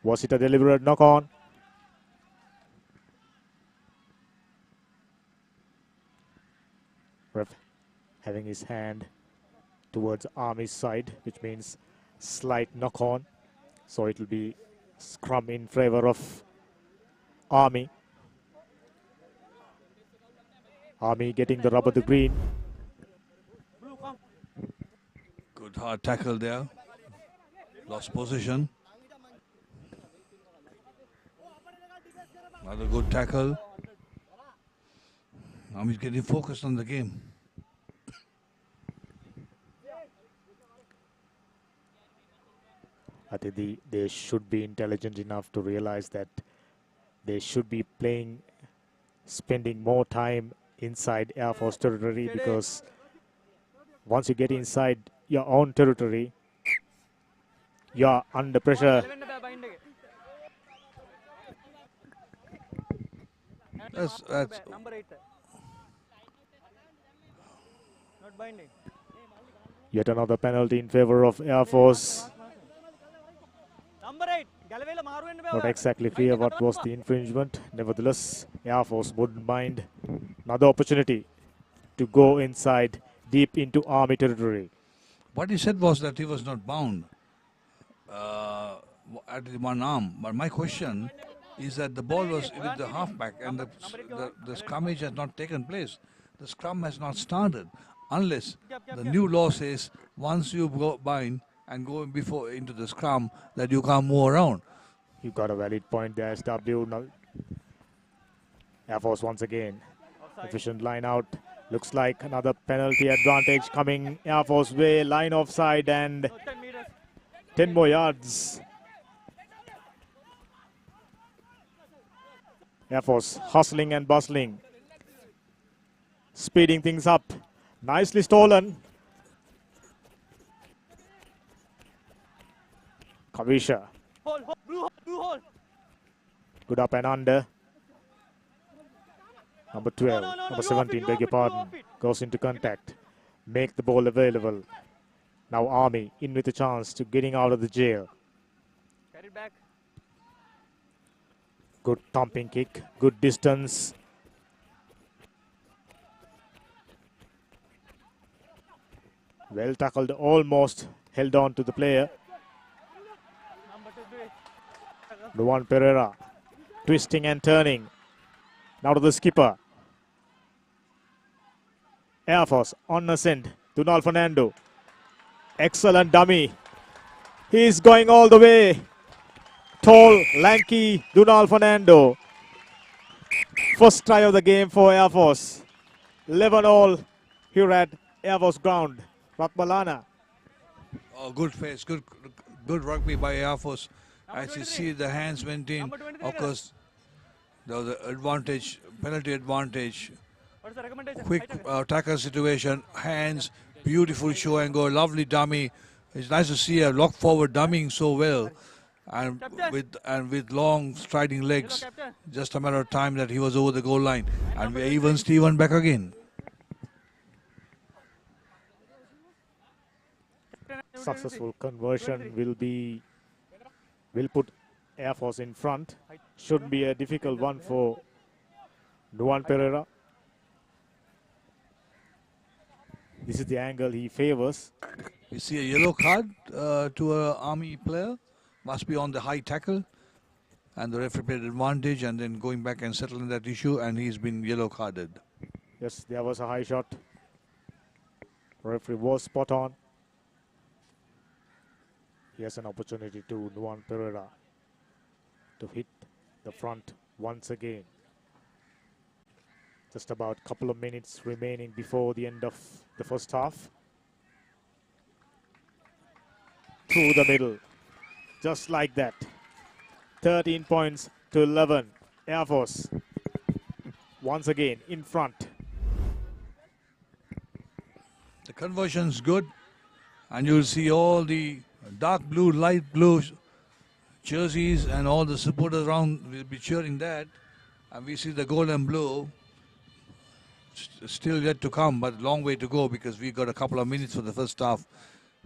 Was it a deliberate knock-on? Ref having his hand towards Army's side, which means slight knock-on. So it will be scrum in favor of Army. Army getting the rubber to green. Good hard tackle there. Lost position. Another good tackle. Army's getting focused on the game. I think they should be intelligent enough to realize that they should be spending more time inside Air Force territory, because once you get inside your own territory, you're under pressure. That's number 8. Not binding. Yet another penalty in favor of Air Force. Number 8. Not exactly clear what was the infringement. Nevertheless, Air Force wouldn't mind another opportunity to go inside deep into Army territory. What he said was that he was not bound at one arm. But my question is that the ball was with the halfback and the scrummage has not taken place. The scrum has not started unless the new law says once you go bind and go into the scrum that you can't move around. You got a valid point there, SW. Now, Air Force once again. Efficient line out. Looks like another penalty advantage coming Air Force way. Line offside and 10 more yards. Air Force hustling and bustling. Speeding things up. Nicely stolen. Kavisha. Blue hole. Good up and under. Number 12, number 17, beg your pardon, goes into contact. Make the ball available. Now Army in with a chance to getting out of the jail. Carry back. Good thumping kick, good distance. Well tackled, almost held on to the player. Luan Pereira, twisting and turning. Now to the skipper. Air Force on ascent. Donald Fernando. Excellent dummy. He's going all the way. Tall, lanky Donald Fernando. First try of the game for Air Force. 11 all here at Air Force ground. Rakbalana. Oh, good face, good rugby by Air Force. As you see, the hands went in. Of course, there was an advantage, penalty advantage. What is the recommendation? Quick tackle situation, hands Beautiful show and go, lovely dummy. It's nice to see a lock forward dummying so well, and with long striding legs. captain. Just a matter of time that he was over the goal line, and we're even Steven back again. Successful conversion will put Air Force in front. Should be a difficult one for Nuwan Pereira. This is the angle he favors. We see a yellow card to an Army player. Must be on the high tackle. And the referee played advantage and then going back and settling that issue, and he's been yellow carded. Yes, there was a high shot. Referee was spot on. Here's an opportunity to Nuwan Pereira to hit the front once again. Just about a couple of minutes remaining before the end of the first half. Through the middle, just like that. 13 points to 11. Air Force once again in front. The conversion's good, and you'll see all the dark blue, light blue jerseys and all the supporters around will be cheering that. And we see the gold and blue still yet to come, but long way to go because we got a couple of minutes for the first half.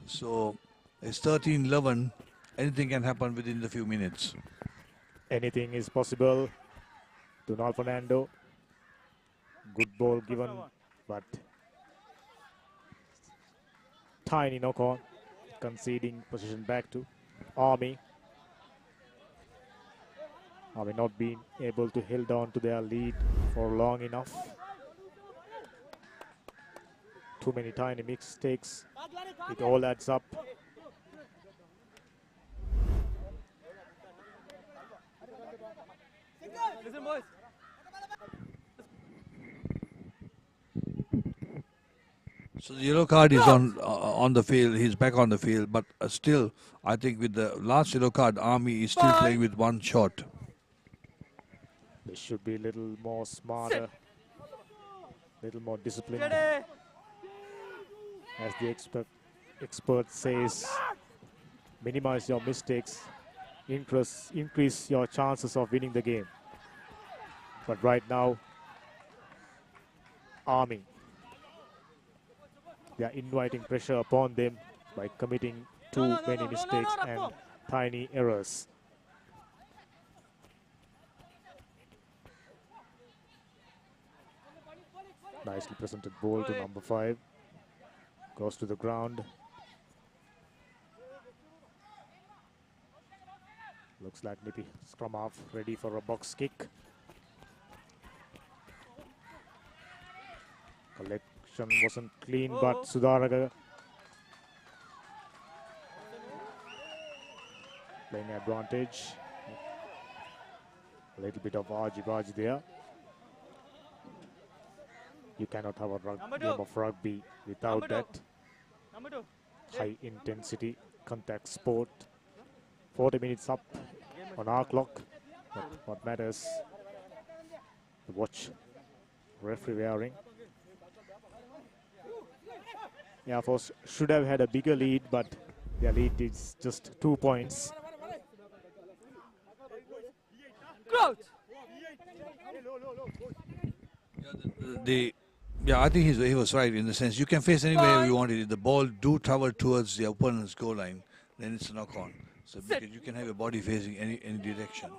So it's 13-11. Anything can happen within the few minutes. Anything is possible. Donald Fernando. Good ball given, but tiny knock on. Conceding position back to Army. Army not being able to hold on to their lead for long enough. Too many tiny mistakes. It all adds up. Listen, boys. So the yellow card is on the field. He's back on the field, but still, I think with the last yellow card, Army is still playing with one shot. They should be a little more smarter, little more disciplined. Steady. As the expert says, minimize your mistakes, increase your chances of winning the game. But right now, Army, they are inviting pressure upon them by committing too many mistakes and tiny errors. Nicely presented ball to number 5. Goes to the ground. Looks like Nippy scrum half ready for a box kick. Collection wasn't clean, but Sudaraga playing advantage. A little bit of argy-bargy there. You cannot have a game of rugby without that high intensity contact sport. 40 minutes up on our clock. But what matters, the watch referee wearing. Air Force should have had a bigger lead, but their lead is just 2 points. I think he was right in the sense you can face anywhere you want it. If the ball do travel towards the opponent's goal line, then it's a knock on. So because you can have your body facing any direction.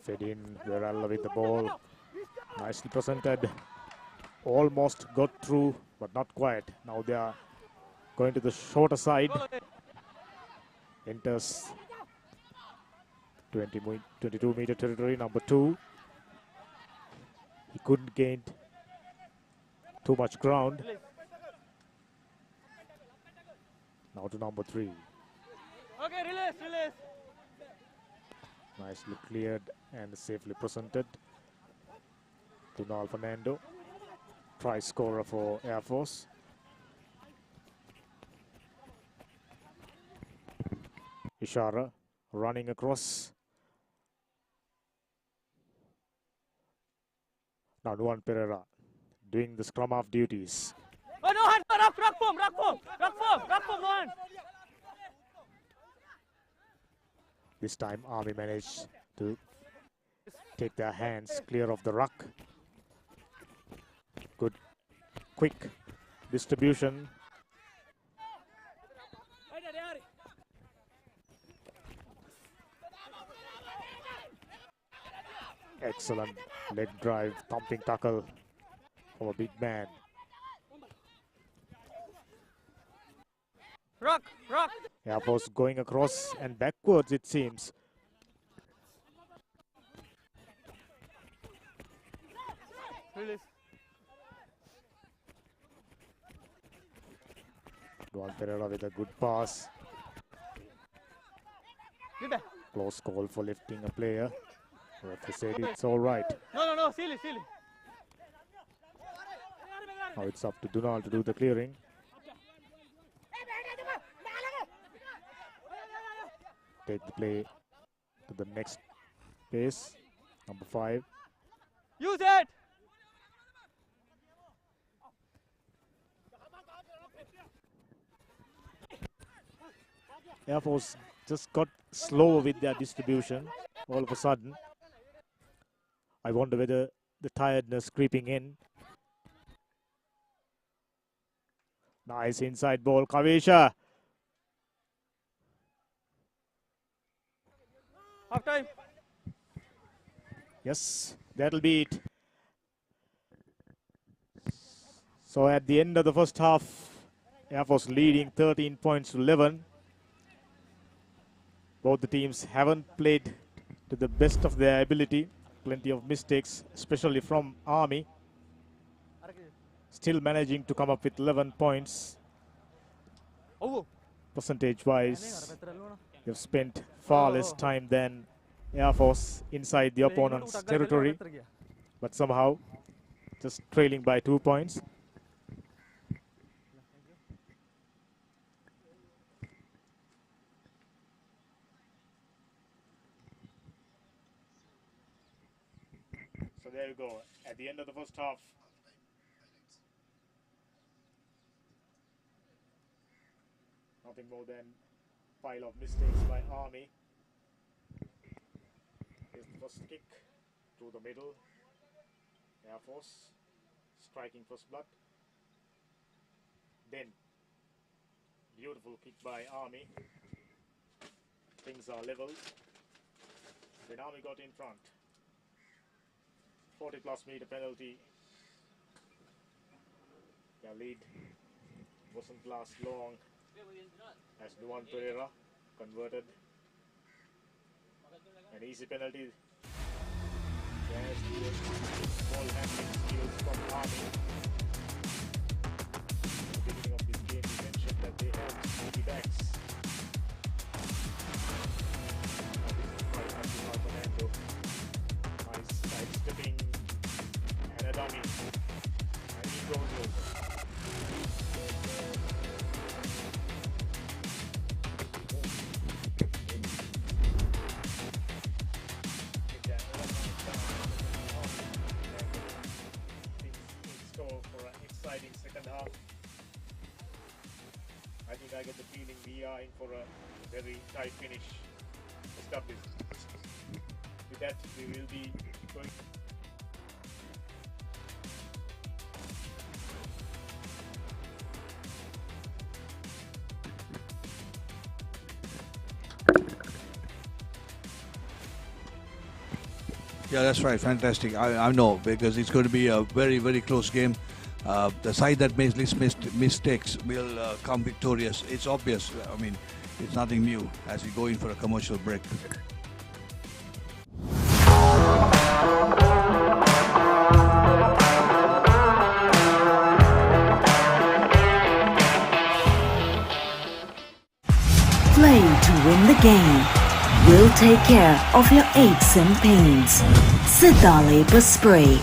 Fed in, Veralla with the ball. Nicely presented. Almost got through, but not quite. Now they are going to the shorter side. Enters 22-meter territory, number 2. He couldn't gain too much ground. Now to number 3. Okay, release. Nicely cleared and safely presented to Donald Fernando. Try scorer for Air Force. Ishara running across. Now Nuwan Pereira doing the scrum half duties. Oh, no hand, rock form, no hand. This time Army managed to take their hands clear of the ruck. Good, quick distribution. Excellent leg drive, thumping tackle from a big man. Rock. Air Force going across and backwards, it seems. Release. Duan Pereira with a good pass. Get back. Close call for lifting a player. Referee said it's all right. No, silly. Now it's up to Dunal to do the clearing. Take the play to the next pace. Number 5. Use it. Air Force just got slow with their distribution all of a sudden. I wonder whether the tiredness creeping in. Nice inside ball, Kavisha. Half time. Yes, that'll be it. So at the end of the first half, Air Force leading 13 points to 11. Both the teams haven't played to the best of their ability. Plenty of mistakes, especially from Army. Still managing to come up with 11 points. Percentage-wise, they've spent far less time than Air Force inside the opponent's territory, but somehow just trailing by 2 points. So there you go. At the end of the first half, nothing more than pile of mistakes by Army. Here's the first kick through the middle. Air Force striking first blood. Then beautiful kick by Army. Things are leveled. Then Army got in front. 40+ meter penalty. Their lead wasn't last long as Duan Pereira converted an easy penalty. There's the ball handling skills from Army. At the beginning of this game, we mentioned that they have speedy backs. Fernando. Nice sidestepping and a dummy. And he goes over. Second half. I think I get the feeling we are in for a very tight finish. Established. With that, we will be going. Yeah, that's right. Fantastic. I know, because it's going to be a very, very close game. The side that makes least mistakes will come victorious. It's obvious. I mean, it's nothing new as we go in for a commercial break. Play to win the game. We'll take care of your aches and pains. Siddha Spray.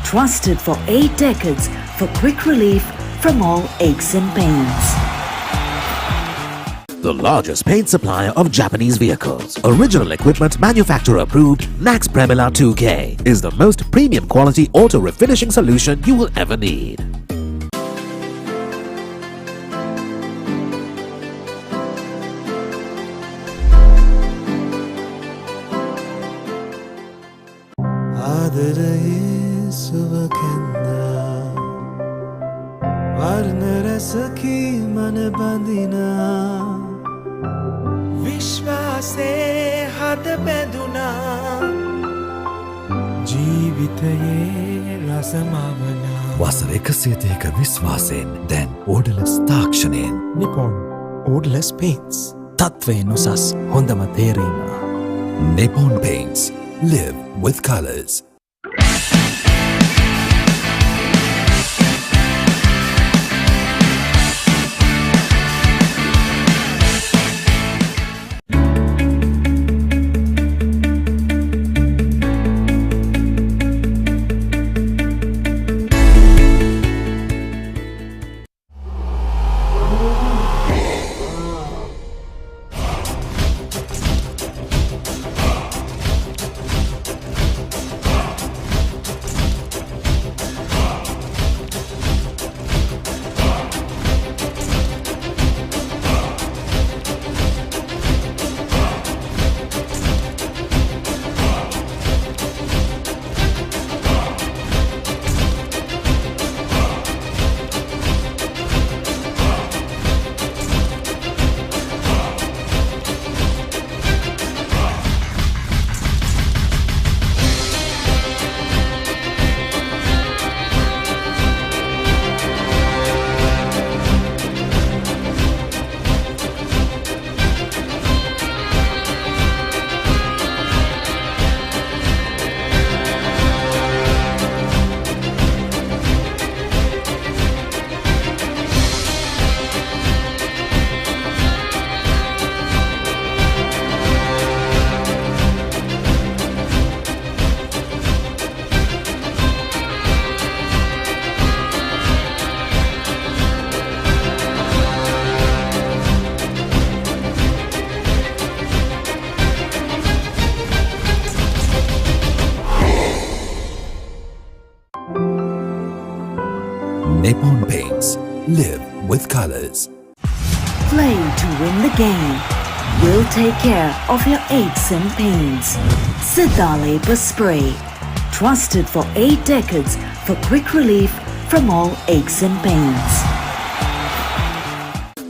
Trusted for 8 decades for quick relief from all aches and pains. The largest paint supplier of Japanese vehicles, original equipment manufacturer approved, Nax Premila 2K is the most premium quality auto refinishing solution you will ever need. වසර 102ක විශ්වාසයෙන් දැන් ඕඩලස් තාක්ෂණයෙන් Nippon Odorless Paints තත්වයෙන් උසස් හොඳම තේරීම. Nippon Paints. Live with colors. Nippon Paints. Live with colors. Play to win the game. We'll take care of your aches and pains. Siddhartha Spray. Trusted for 8 decades for quick relief from all aches and pains.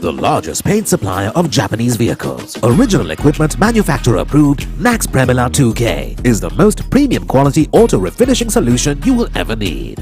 The largest paint supplier of Japanese vehicles, original equipment manufacturer approved, Nax Premila 2K is the most premium quality auto refinishing solution you will ever need.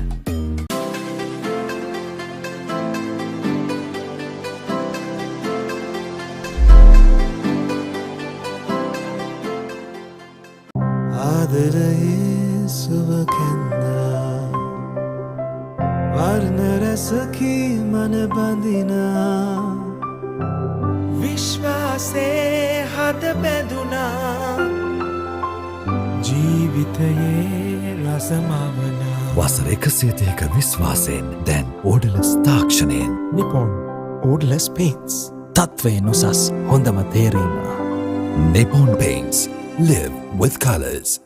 වසර 102ක විශ්වාසයෙන් දැන් ඕඩලස් තාක්ෂණයෙන් Nippon Odorless Paints තත්වයෙන් උසස් හොඳම තේරීම. Nippon Paints. Live with colors.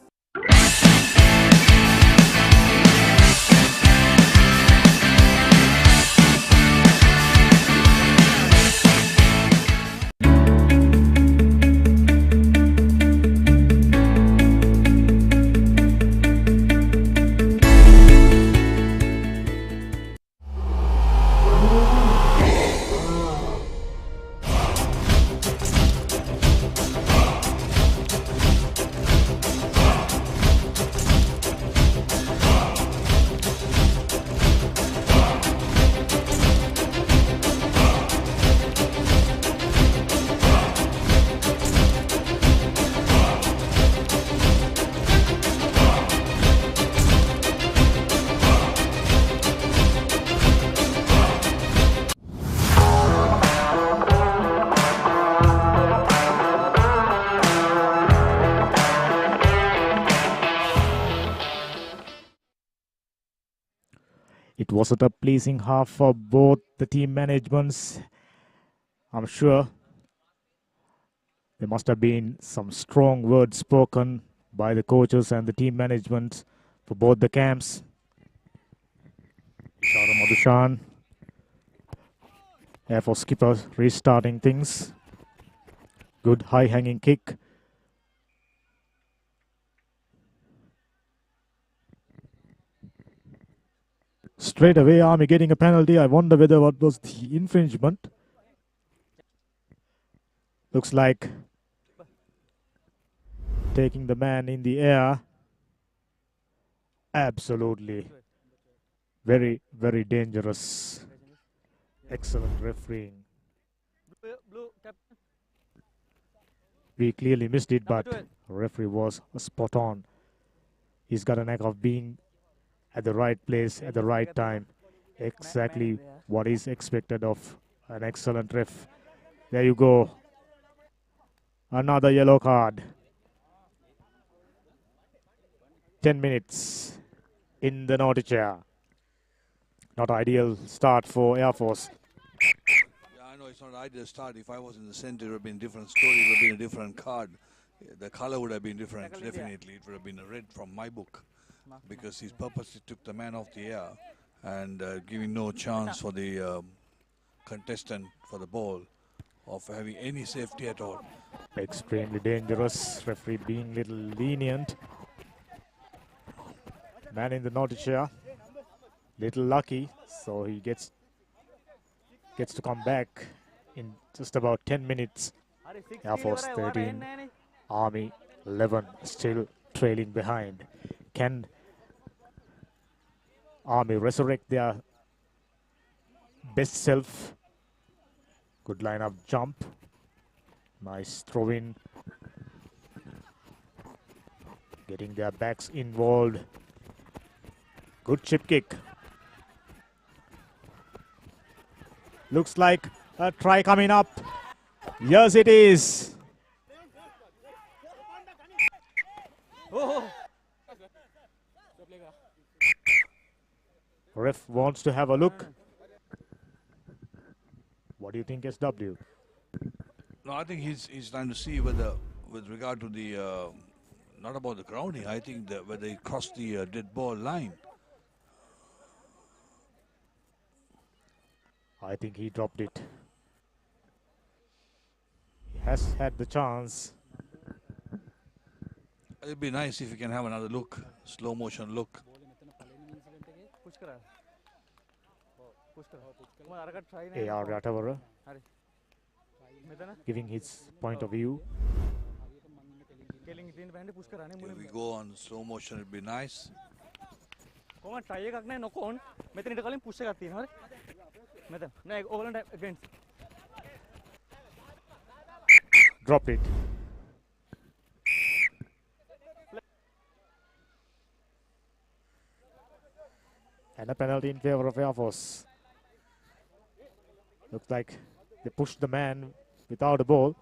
It wasn't a pleasing half for both the team managements. I'm sure There must have been some strong words spoken by the coaches and the team management for both the camps. Ishara Madushan, Air Force skipper, restarting things. Good high-hanging kick. Straight away, Army getting a penalty. I wonder whether what was the infringement. Looks like taking the man in the air. Absolutely. Very, very dangerous. Excellent refereeing. We clearly missed it, but referee was spot on. He's got a knack of being at the right place at the right time. Exactly what is expected of an excellent ref. There you go. Another yellow card. 10 minutes in the naughty chair. Not ideal start for Air Force. Yeah, I know it's not an ideal start. If I was in the center, it would have been a different story. It would have been a different card. The color would have been different, definitely. It would have been a red from my book, because he purposely took the man off the air and giving no chance for the contestant for the ball of having any safety at all. Extremely dangerous. Referee being a little lenient. Man in the naughty chair. Little lucky, so he gets to come back in just about 10 minutes. Air Force 13, Army 11, still trailing behind. Can Army resurrect their best self? Good line-up jump. Nice throw-in. Getting their backs involved. Good chip kick. Looks like a try coming up. Yes, it is. Ref wants to have a look. What do you think, SW? No, I think he's trying to see whether, with regard to the, not about the grounding, I think that whether he crossed the dead ball line. I think he dropped it. He has had the chance. It'd be nice if you can have another look, slow motion look. AR Ratavara giving his point of view. If we go on slow motion, it'd be nice. Drop it. And a penalty in favor of Air Force. Looks like they pushed the man without a ball.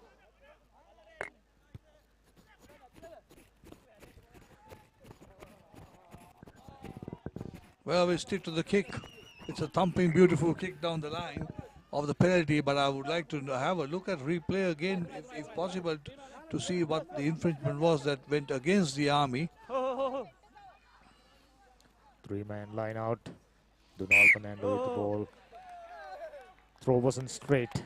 Well, we stick to the kick. It's a thumping, beautiful kick down the line of the penalty, but I would like to have a look at replay again, if possible, to see what the infringement was that went against the Army. Three-man line out. Donald Fernando with the ball. Throw wasn't straight.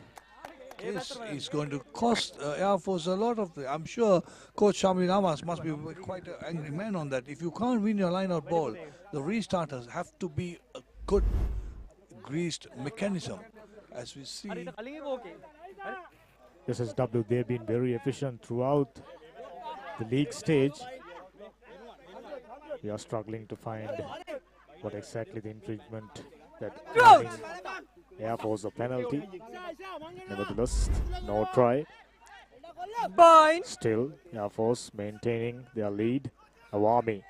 Yes, it's going to cost Air Force a lot of. I'm sure Coach Shamli Namas must be quite an angry man on that. If you can't win your line-out ball, the restarters have to be a good greased mechanism, as we see. SSW, they've been very efficient throughout the league stage. We are struggling to find what exactly the infringement that giving Air Force a penalty. Nevertheless, no try. Still, Air Force maintaining their lead. Awami.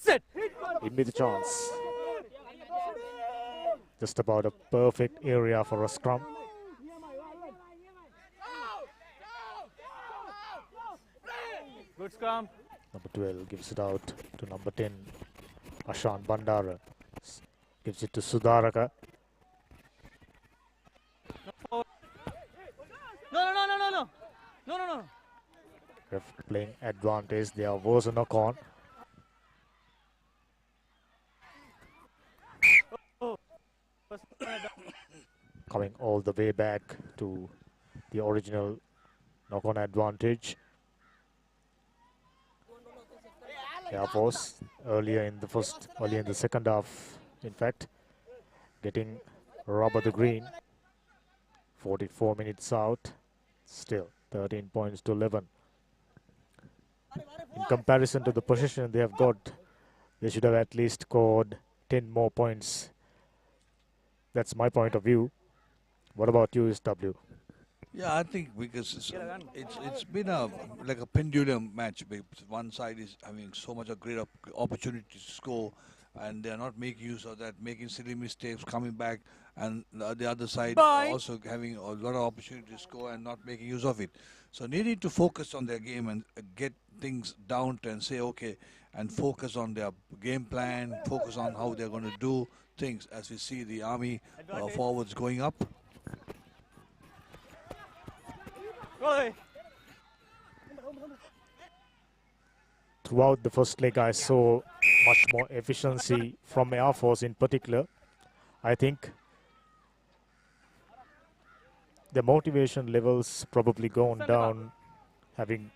Give me the chance. Just about a perfect area for a scrum. Good scrum. Number 12 gives it out to number 10, Ashan Bandara. Gives it to Sudaraka. No. No, no, no. Ref playing advantage. There was a knock on. Oh. Coming all the way back to the original knock on advantage. Air Force earlier in the second half, in fact, getting rubber the green. 44 minutes out, still 13 points to 11. In comparison to the possession they have got, they should have at least scored 10 more points. That's my point of view. What about you, SW? Yeah, I think because it's been like a pendulum match. Because one side is having so much a great opportunity to score, and they are not making use of that, making silly mistakes, coming back, and the other side also having a lot of opportunity to score and not making use of it. So they need to focus on their game and get things down to and say okay, and focus on their game plan, focus on how they're going to do things. As we see the Army forwards going up. Throughout the first leg, I saw much more efficiency from Air Force in particular. I think the motivation levels probably gone down, having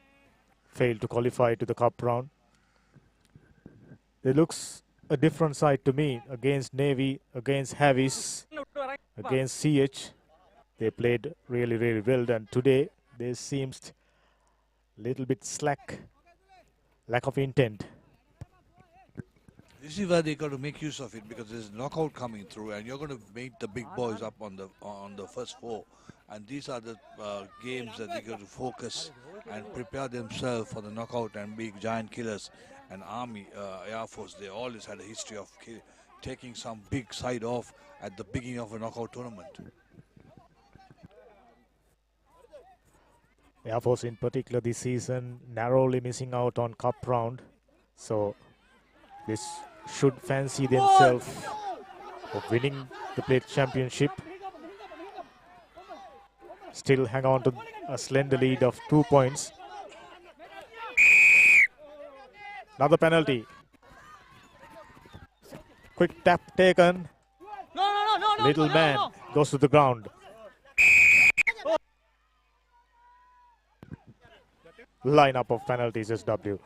failed to qualify to the cup round. It looks a different side to me against Navy, against Havis, against CH. They played really, really well, and today there seems a little bit slack, lack of intent. This is where they got to make use of it because there's knockout coming through, and you're going to make the big boys up on the first four, and these are the games that they got to focus and prepare themselves for the knockout and be giant killers. And Army, Air Force, they always had a history of taking some big side off at the beginning of a knockout tournament. Air Force in particular this season narrowly missing out on cup round, so this should fancy themselves of winning the plate championship. Still hang on to a slender lead of 2 points. Another penalty. Quick tap taken. Little man goes to the ground. Lineup of penalties, SW.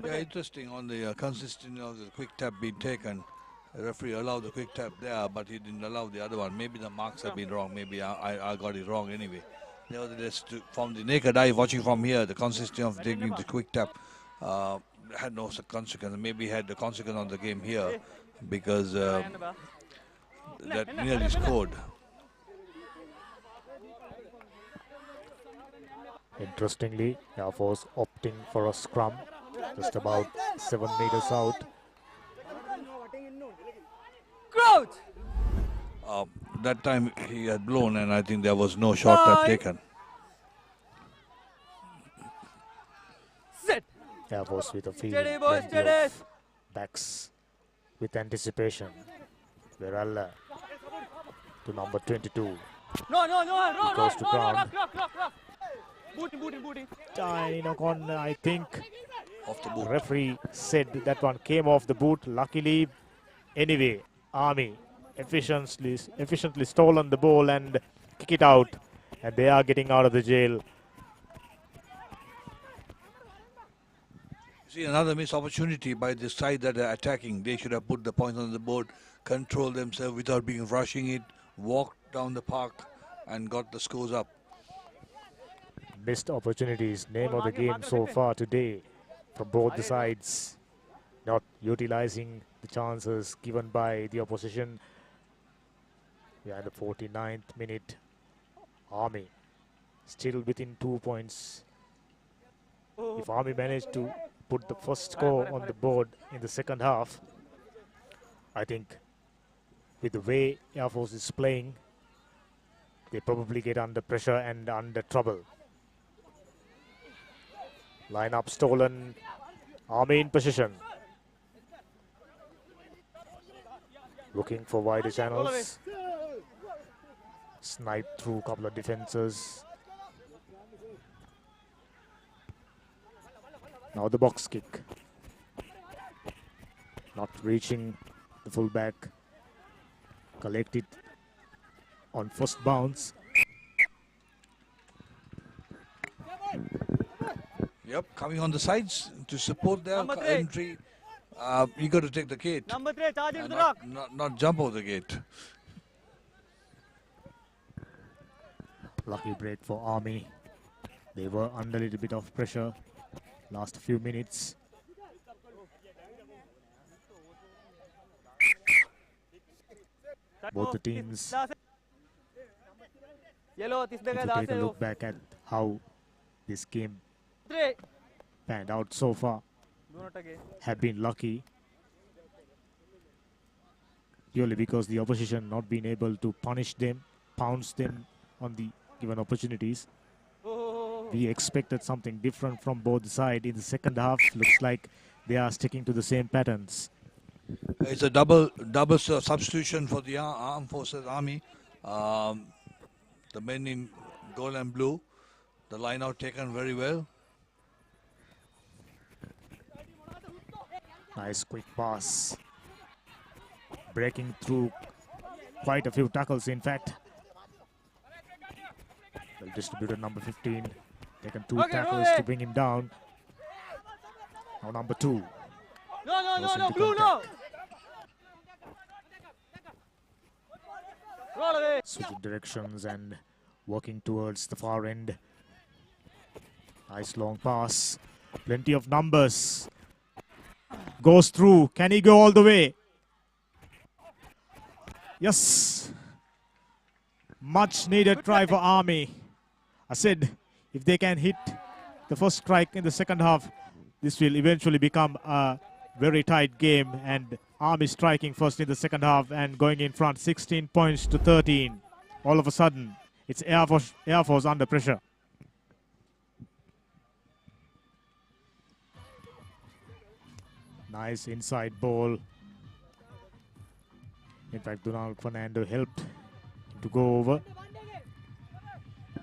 Yeah, interesting on the consistency of the quick tap being taken. The referee allowed the quick tap there, but he didn't allow the other one. Maybe the marks have been wrong. Maybe I got it wrong anyway. Nevertheless, from the naked eye, watching from here, the consistency of taking the quick tap had no consequence. Maybe had the consequence on the game here because that nearly scored. Interestingly, Air Force opting for a scrum just about 7 meters out. That time he had blown, and I think there was no shot tap taken. Sit. Air Force with a feeling, plenty of backs with anticipation. Veralla to number 22. No, goes to ground. rock. Booting. Tiny knock on, I think. Off the boot. Referee said that one came off the boot. Luckily, anyway, Army efficiently stolen the ball and kick it out. And they are getting out of the jail. See, another missed opportunity by the side that are attacking. They should have put the points on the board, control themselves without being rushing it, walk down the park and got the scores up. Missed opportunities, name of the game so far today from both the sides. Not utilizing the chances given by the opposition. We are in the 49th minute. Army still within 2 points. If Army managed to put the first score on the board in the second half, I think with the way Air Force is playing, they probably get under pressure and under trouble. Lineup stolen. Army in position. Looking for wider channels. Sniped through a couple of defenses. Now the box kick. Not reaching the fullback. Collect it on first bounce. Yep, coming on the sides to support their Number 3. entry. You got to take the gate. Number 3, charge into And the rock. not jump over the gate. Lucky break for Army. They were under a little bit of pressure last few minutes. Both the teams Yellow, need to take a look back at how this game 3. panned out so far. Have been lucky purely because the opposition not been able to punish them, pounce them on the given opportunities. We expected something different from both sides in the second half. Looks like they are sticking to the same patterns. It's a double substitution for the Armed Forces Army. The men in gold and blue. The line out taken very well. Nice quick pass. Breaking through quite a few tackles, in fact. Well distributed, number 15. Taken 2 tackles to bring him down. Now number 2. No, blue, no. Roll away. Switching directions and working towards the far end. Nice long pass. Plenty of numbers. Goes through. Can he go all the way? Yes. Much needed try for Army. I said if they can hit the first strike in the second half, this will eventually become a very tight game, and Army striking first in the second half and going in front 16 points to 13. All of a sudden, it's Air Force under pressure. Nice inside ball. In fact, Donald Fernando helped to go over.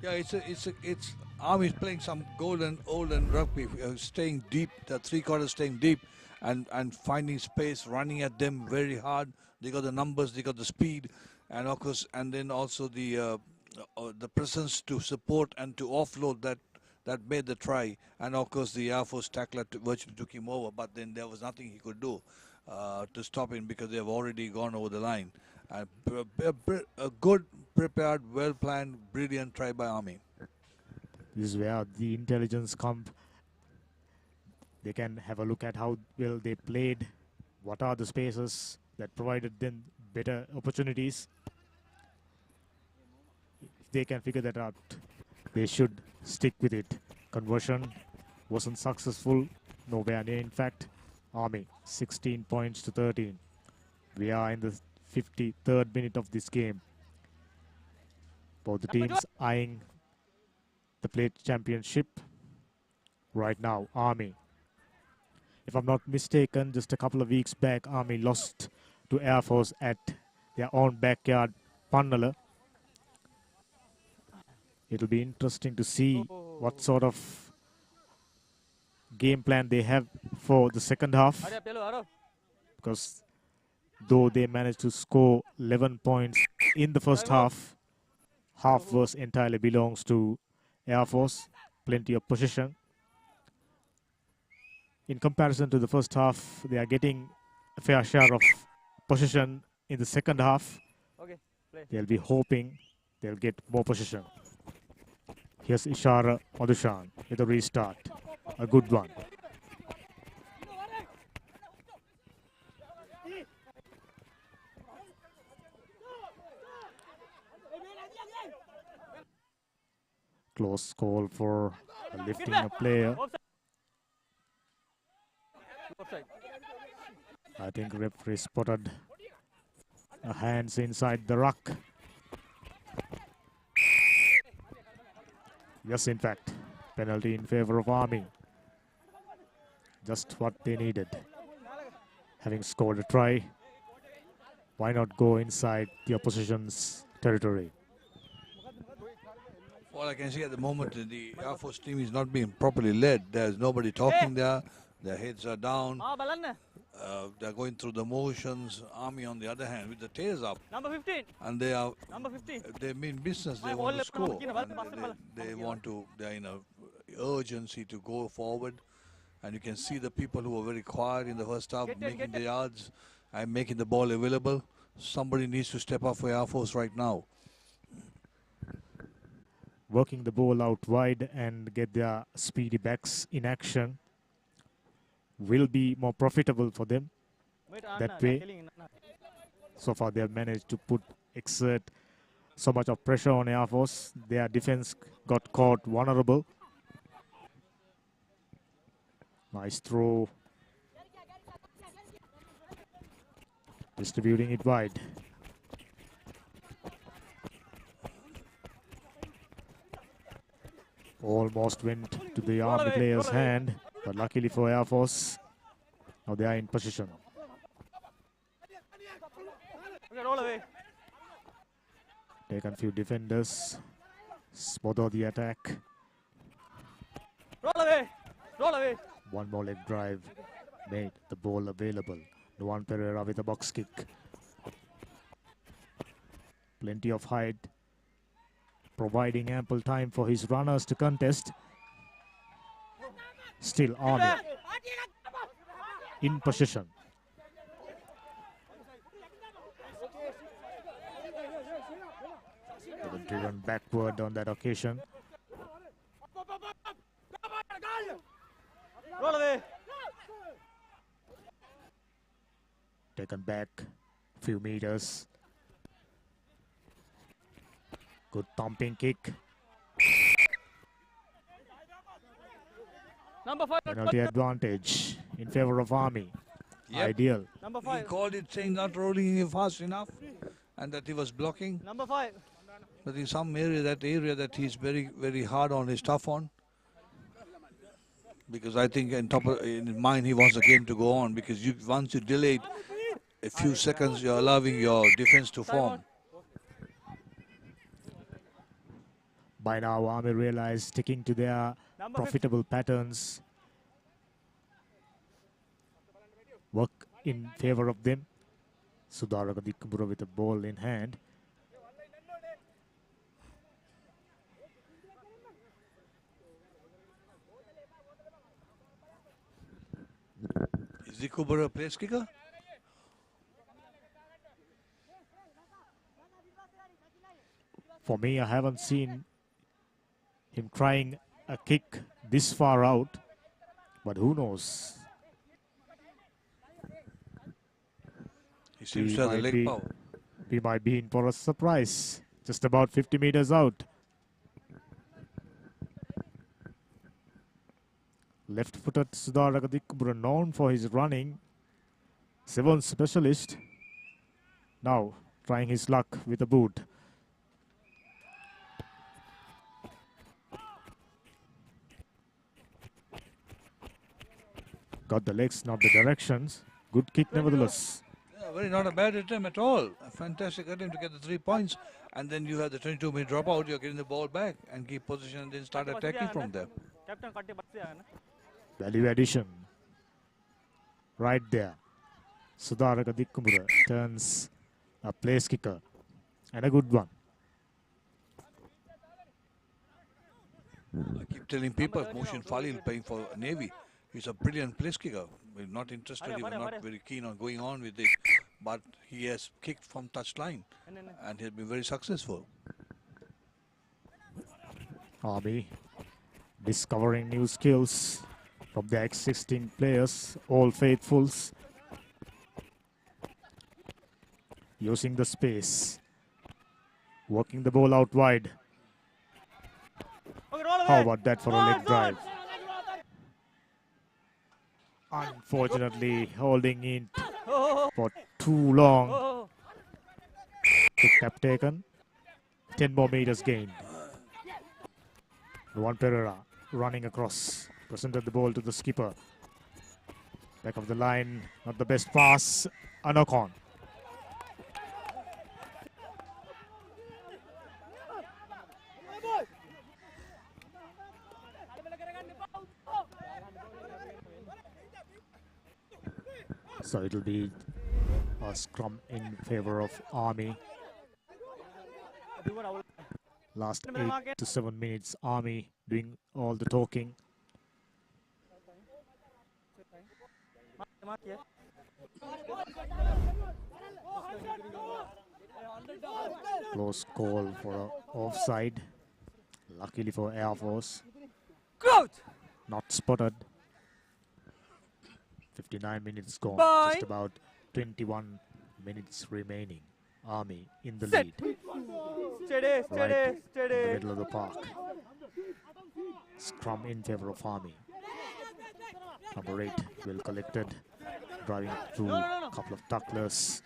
Yeah, it's Army is playing some golden rugby, staying deep. The 3/4 staying deep and finding space, running at them very hard. They got the numbers, they got the speed, and of course, and then also the presence to support and to offload that made the try. And of course, the Air Force tackler virtually took him over, but then there was nothing he could do to stop him because they have already gone over the line. A good, prepared, well-planned, brilliant try by Army. This is where the intelligence comes. They can have a look at how well they played, what are the spaces that provided them better opportunities. If they can figure that out, they should stick with it. Conversion wasn't successful, nowhere near. In fact, Army 16 points to 13. We are in the 53rd minute of this game. Both the teams eyeing the plate championship right now. Army, if I'm not mistaken, just a couple of weeks back, Army lost to Air Force at their own backyard, Pannala. It'll be interesting to see what sort of game plan they have for the second half, because though they managed to score 11 points in the first half, half was entirely belongs to Air Force. Plenty of possession. In comparison to the first half, they are getting a fair share of possession in the second half. They'll be hoping they'll get more possession. Here's Ishara Madushan with a restart. A good one. Close call for lifting a player. I think referee spotted a hands inside the ruck. Yes, in fact, penalty in favor of Army. Just what they needed. Having scored a try, why not go inside the opposition's territory? Well, I can see at the moment that the Air Force team is not being properly led. There's nobody talking there. Their heads are down. They're going through the motions. Army, on the other hand, with the tails up. Number 15. And they are. Number 15. They mean business. They want to score. And they want to. They're in a urgency to go forward. And you can see the people who are very quiet in the first half, making the yards and making the ball available. Somebody needs to step up for Air Force right now. Working the ball out wide and get their speedy backs in action will be more profitable for them that way. So far they have managed to exert so much of pressure on Air Force. Their defense got caught vulnerable. Nice throw. Distributing it wide. Almost went to the Army player's hand, but luckily for Air Force, now they are in position. Taken few defenders, smother the attack. Roll away! Roll away! One more leg drive made the ball available. Nuwan Pereira with a box kick. Plenty of height, providing ample time for his runners to contest. Still Army in possession. They were driven backward on that occasion. Roll away! Taken back few meters. Good thumping kick. Number 5. Penalty advantage in favor of Army. Yep. Ideal. Number 5. He called it saying not rolling fast enough and that he was blocking. Number 5. But in some area that he's very, very hard on, he's tough on. Because I think in his mind he wants the game to go on, because once you delay it a few seconds, you're allowing your defense to form. By now, Army realized sticking to their profitable patterns work in favor of them. Sudaraka Dikkumbura with the ball in hand. Is Dikkumbura a place kicker? For me, I haven't seen him trying a kick this far out, but who knows? He seems to have the leg power. We might be in for a surprise. Just about 50 meters out. Left-footed Sudaraka Dikkumbura, known for his running. 7 specialist. Now trying his luck with a boot. Got the legs, not the directions. Good kick nevertheless. Yeah, not a bad attempt at all. A fantastic attempt to get the 3 points. And then you have the 22-minute dropout. You're getting the ball back and keep position and then start attacking from there. Value addition. Right there. Sudaraka Dikkumbura turns a place kicker. And a good one. I keep telling people, Mohsin Falil playing for Navy. He's a brilliant place kicker. We're not interested, we're not very keen on going on with it. But he has kicked from touchline and he's been very successful. Army discovering new skills from the existing players, all faithfuls. Using the space. Working the ball out wide. How about that for a leg drive? Unfortunately, holding in for too long. Kick tap taken. 10 more meters gained. Nuwan Pereira running across. Presented the ball to the skipper. Back of the line. Not the best pass. A knock on. So it'll be a scrum in favor of Army. Last 8 to 7 minutes, Army doing all the talking. Close call for an offside. Luckily for Air Force. Not spotted. 59 minutes gone. Just about 21 minutes remaining. Army in the lead. Right in the middle of the park. Scrum in favor of Army. Number 8, well collected. Driving through a couple of tacklers.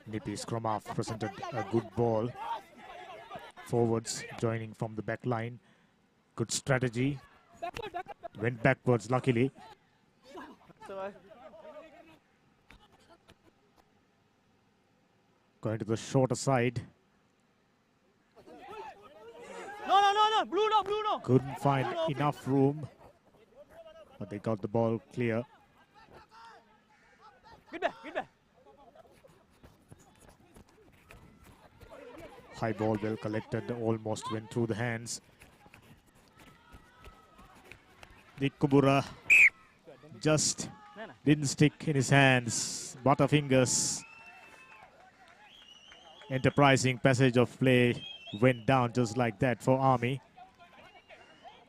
Nippy scrum half presented a good ball. Forwards joining from the back line. Good strategy. Went backwards, luckily. Going to the shorter side. No. Blue no. Couldn't find enough room. But they got the ball clear. Get back. High ball well collected. Almost went through the hands. Nikkubura just didn't stick in his hands. Butterfingers. Enterprising passage of play went down just like that for Army.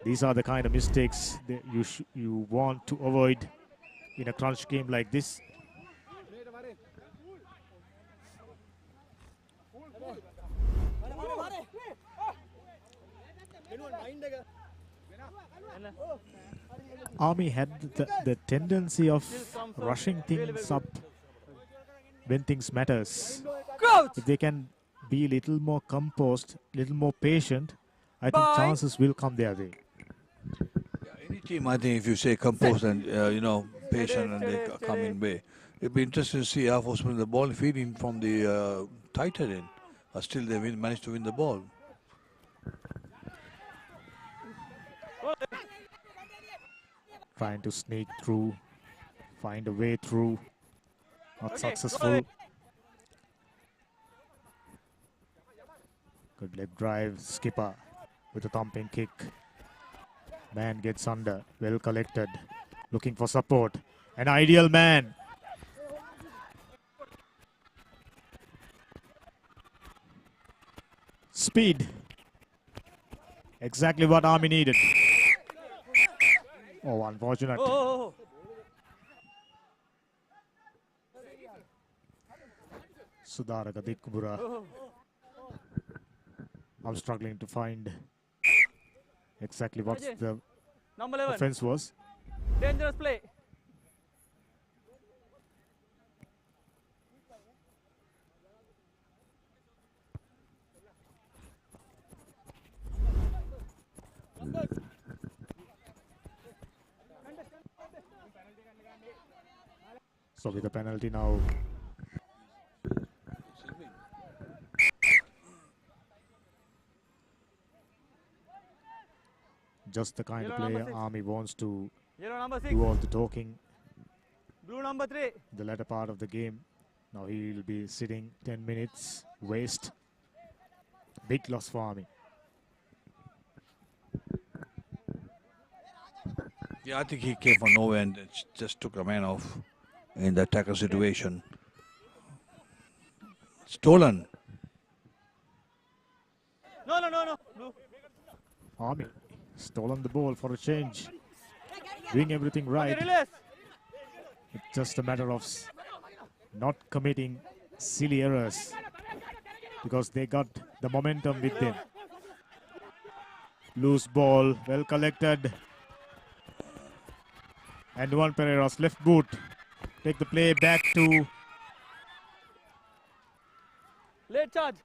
These are the kind of mistakes that you want to avoid in a crunch game like this. Army had the tendency of rushing things up when things matters. If they can be a little more composed, little more patient, I think chances will come their way. Any team, I think, if you say composed and patient and they come in way, it'd be interesting to see Air Force win the ball feeding from the tighter end. Still, they managed to win the ball. Trying to sneak through, find a way through. Not successful. Good leg drive. Skipper with a thumping kick. Man gets under. Well collected. Looking for support. An ideal man. Speed. Exactly what Army needed. Oh, unfortunate. Sudaraka Nikkubura. I'm struggling to find exactly what the offense was. Dangerous play. So with the penalty now. Just the kind of player Army wants to do all the talking. Blue number 3. The latter part of the game. Now he will be sitting 10 minutes. Waste. Big loss for Army. Yeah, I think he came from nowhere and just took a man off in the tackle situation. Stolen. No. Blue. Army stolen the ball for a change. Doing everything right. It's just a matter of not committing silly errors because they got the momentum with them. Loose ball, well collected. And Juan Pereira's left boot. Take the play back to... Late charge.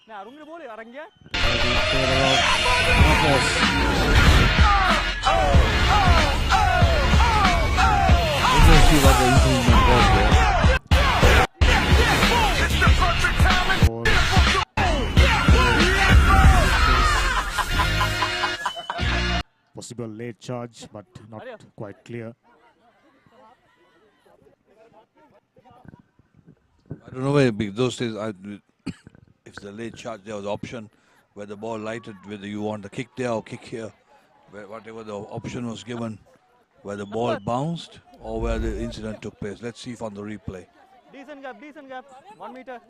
Nah, room ball arang gaya. See what the improvement was there. possible late charge, but not quite clear. I don't know where those days, if it's a late charge, there was an option where the ball lighted, whether you want the kick there or kick here, whatever the option was given, where the ball bounced or where the incident took place. Let's see if on the replay. Decent gap. 1 meter.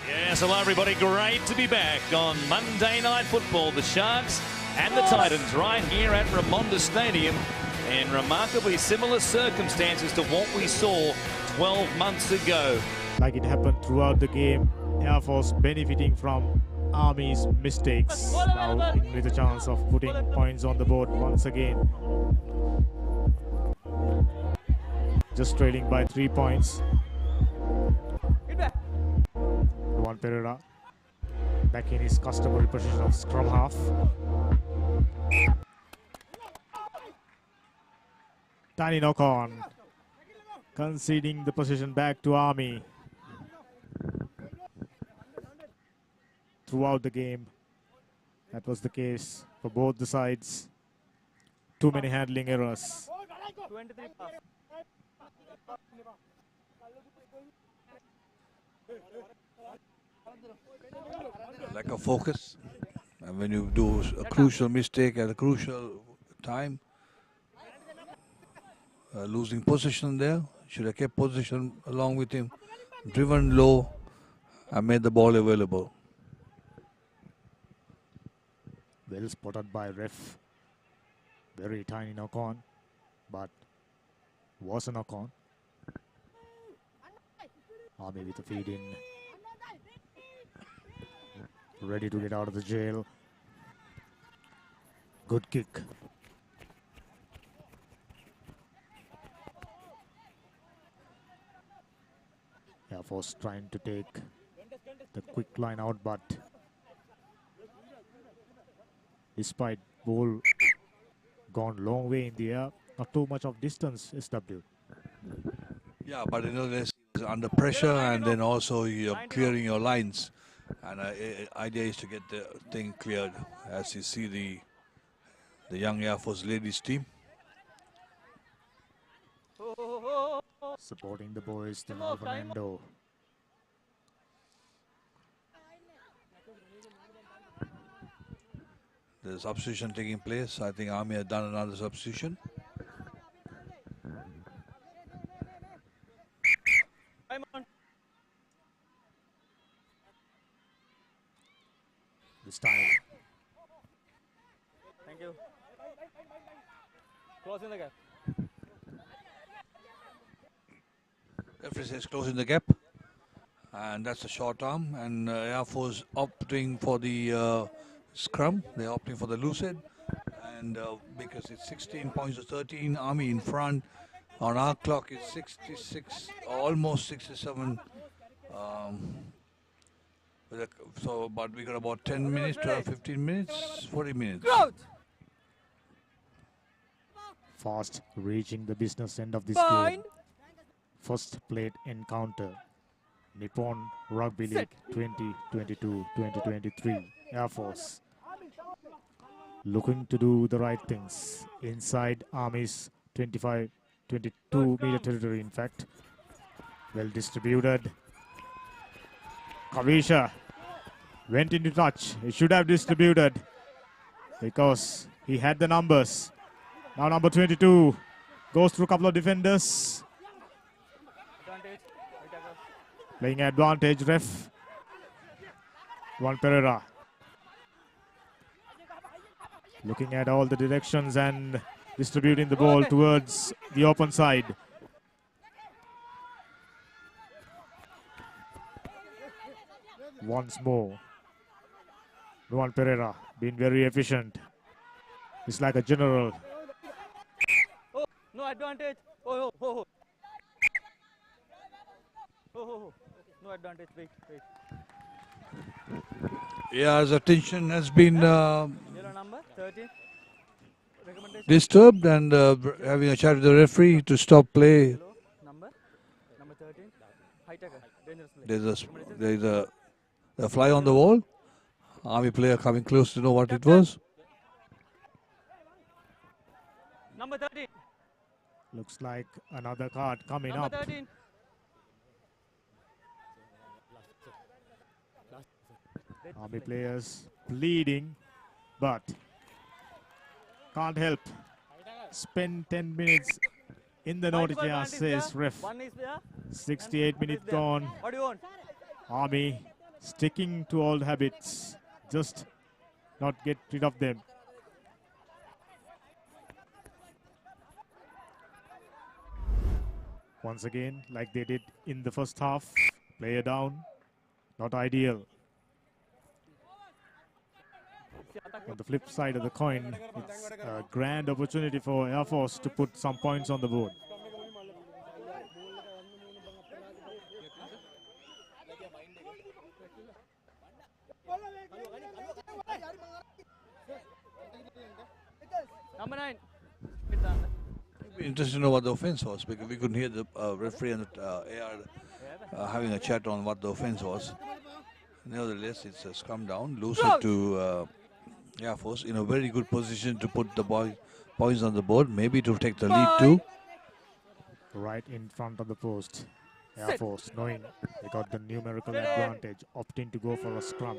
Yes, hello everybody. Great to be back on Monday Night Football. The Sharks and the Titans right here at Ramonda Stadium in remarkably similar circumstances to what we saw 12 months ago. Like it happened throughout the game, Air Force benefiting from Army's mistakes. Now with a chance of putting points on the board once again. Just trailing by 3 points. Juan Pereira back in his customary position of scrum half. Tiny knock on, conceding the position back to Army. Throughout the game, that was the case for both the sides. Too many handling errors. 23 pass. Lack of focus, and when you do a crucial mistake at a crucial time, losing position there, should have kept position along with him, driven low and made the ball available. Well spotted by ref. Very tiny knock on, but was a knock on. Army with a feed in. Ready to get out of the jail. Good kick. Air Force trying to take the quick line out, but despite ball gone long way in the air, not too much of distance SW. Yeah, but you know, there's under pressure, and then also you're clearing your lines. And idea is to get the thing cleared. As you see the young Air Force ladies team. Supporting the boys, the Fernando. There's substitution taking place. I think Army has done another substitution. This time. Thank you. Closing the gap. Referee says closing the gap. And that's a short arm. And Air Force opting for the scrum. They're opting for the lucid. And because it's 16 points to 13, Army in front. On our clock, it's 66, almost 67. So, but we got about 10 minutes, 12, 15 minutes, 40 minutes. Fast reaching the business end of this game. First plate encounter. Nippon Rugby League 2022-2023. Air Force looking to do the right things inside Army's 22 meter territory, in fact. Well distributed. Kavisha went into touch. He should have distributed because he had the numbers. Now number 22 goes through a couple of defenders. Playing advantage, ref. Juan Pereira. Looking at all the directions and distributing the ball towards the open side. Once more. Juan Pereira being very efficient. It's like a general. Oh, no advantage. Oh. No advantage. Wait. Yeah, as attention has been Yellow number 13. disturbed, and having a chat with the referee to stop play. Yellow number 13. High tackle. Dangerous play. There's a fly on the wall. Army player coming close to know what it was. Number 13. Looks like another card coming Number up. 13. Army players bleeding, but can't help. Spend 10 minutes in the notice here, says ref. 1 is there. 68 minutes gone. What do you want? Army sticking to old habits, just not get rid of them. Once again, like they did in the first half, player down, not ideal. On the flip side of the coin, it's a grand opportunity for Air Force to put some points on the board. Number 9. It'd be interesting to know what the offense was, because we couldn't hear the referee and the AR having a chat on what the offense was. Nevertheless, it's a scrum down, lose it to Air Force in a very good position to put the points on the board, maybe to take the lead too. Right in front of the post. Air Force, knowing they got the numerical advantage, opting to go for a scrum,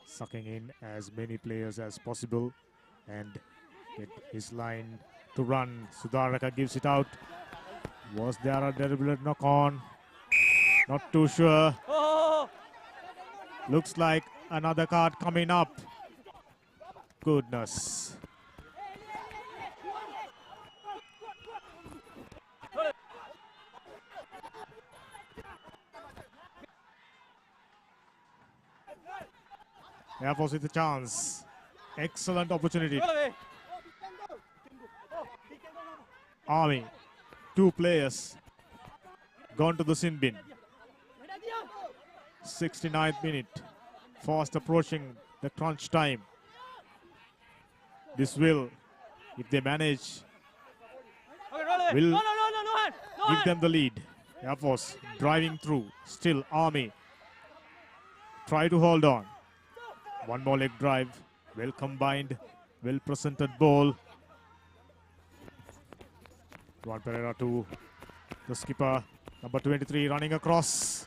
sucking in as many players as possible and get his line to run. Sudaraka gives it out. Was there a deliberate knock on? Not too sure. Looks like another card coming up. Goodness. Air Force with a chance. Excellent opportunity. Army, 2 players gone to the sin bin. 69th minute. Fast approaching the crunch time. This will, if they manage, will give them the lead. Air Force driving through. Still Army. Try to hold on. One more leg drive. Well combined. Well presented ball. Juan Pereira to the skipper. Number 23 running across.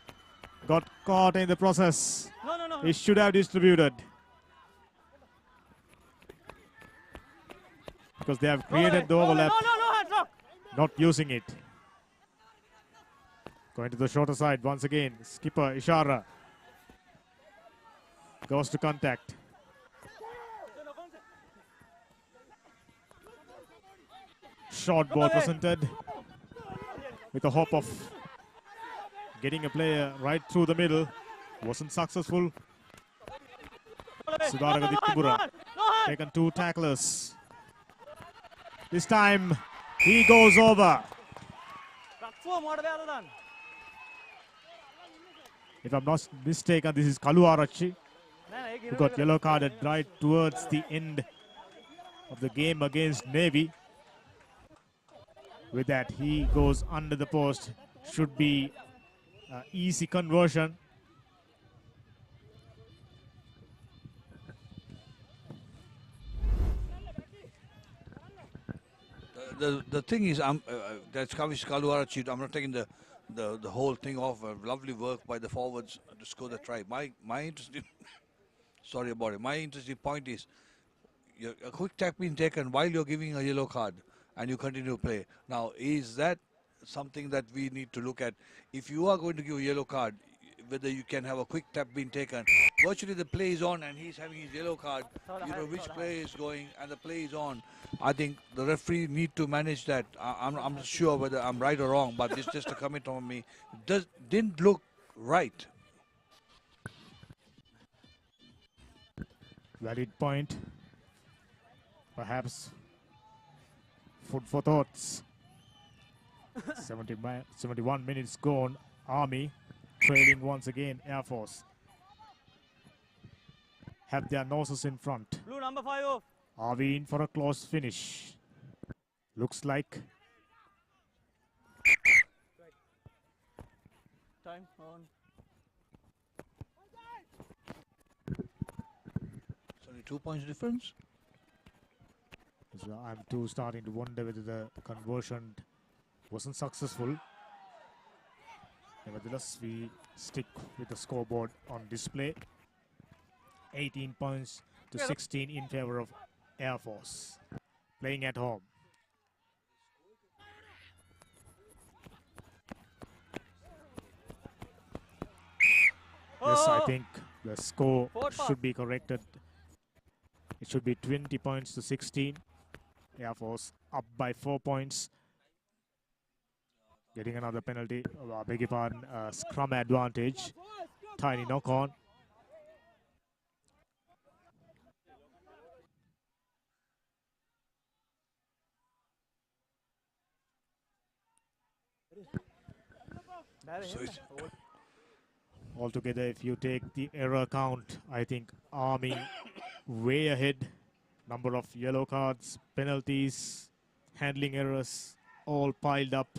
Got caught in the process. No. He should have distributed. Because they have created the overlap. Not using it. Going to the shorter side once again. Skipper Ishara. Goes to contact. Short ball presented with the hope of getting a player right through the middle. Wasn't successful. Sudaraka Dikkubura taken 2 tacklers. This time he goes over. If I'm not mistaken, this is Kalu Arachi, who got yellow carded right towards the end of the game against Navy. With that, he goes under the post. Should be easy conversion. The thing is, that's Kavish Kaluarachi. I'm not taking the whole thing off. Lovely work by the forwards to score the try. My interesting, sorry about it. My interesting point is, a quick tap being taken while you're giving a yellow card, and you continue to play. Now, is that something that we need to look at? If you are going to give a yellow card, whether you can have a quick tap being taken. Virtually the play is on and he's having his yellow card. You know which play is going and the play is on. I think the referee need to manage that. I'm not sure whether I'm right or wrong, but it's just a comment on me. Didn't look right. Valid point. Perhaps food for thoughts. 71 minutes gone. Army trailing once again. Air Force have their noses in front. Blue number 5 off. Are we in for a close finish? Looks like. Time on. It's only 2 points difference. So I'm too starting to wonder whether the conversion wasn't successful. Nevertheless, we stick with the scoreboard on display. 18 points to 16 in favor of Air Force, playing at home. Yes, I think the score should be corrected. It should be 20 points to 16. Air Force up by 4 points. Getting another penalty. I beg your pardon. Scrum advantage. Tiny knock on. So it's Altogether, if you take the error count, I think Army way ahead. Number of yellow cards, penalties, handling errors, all piled up.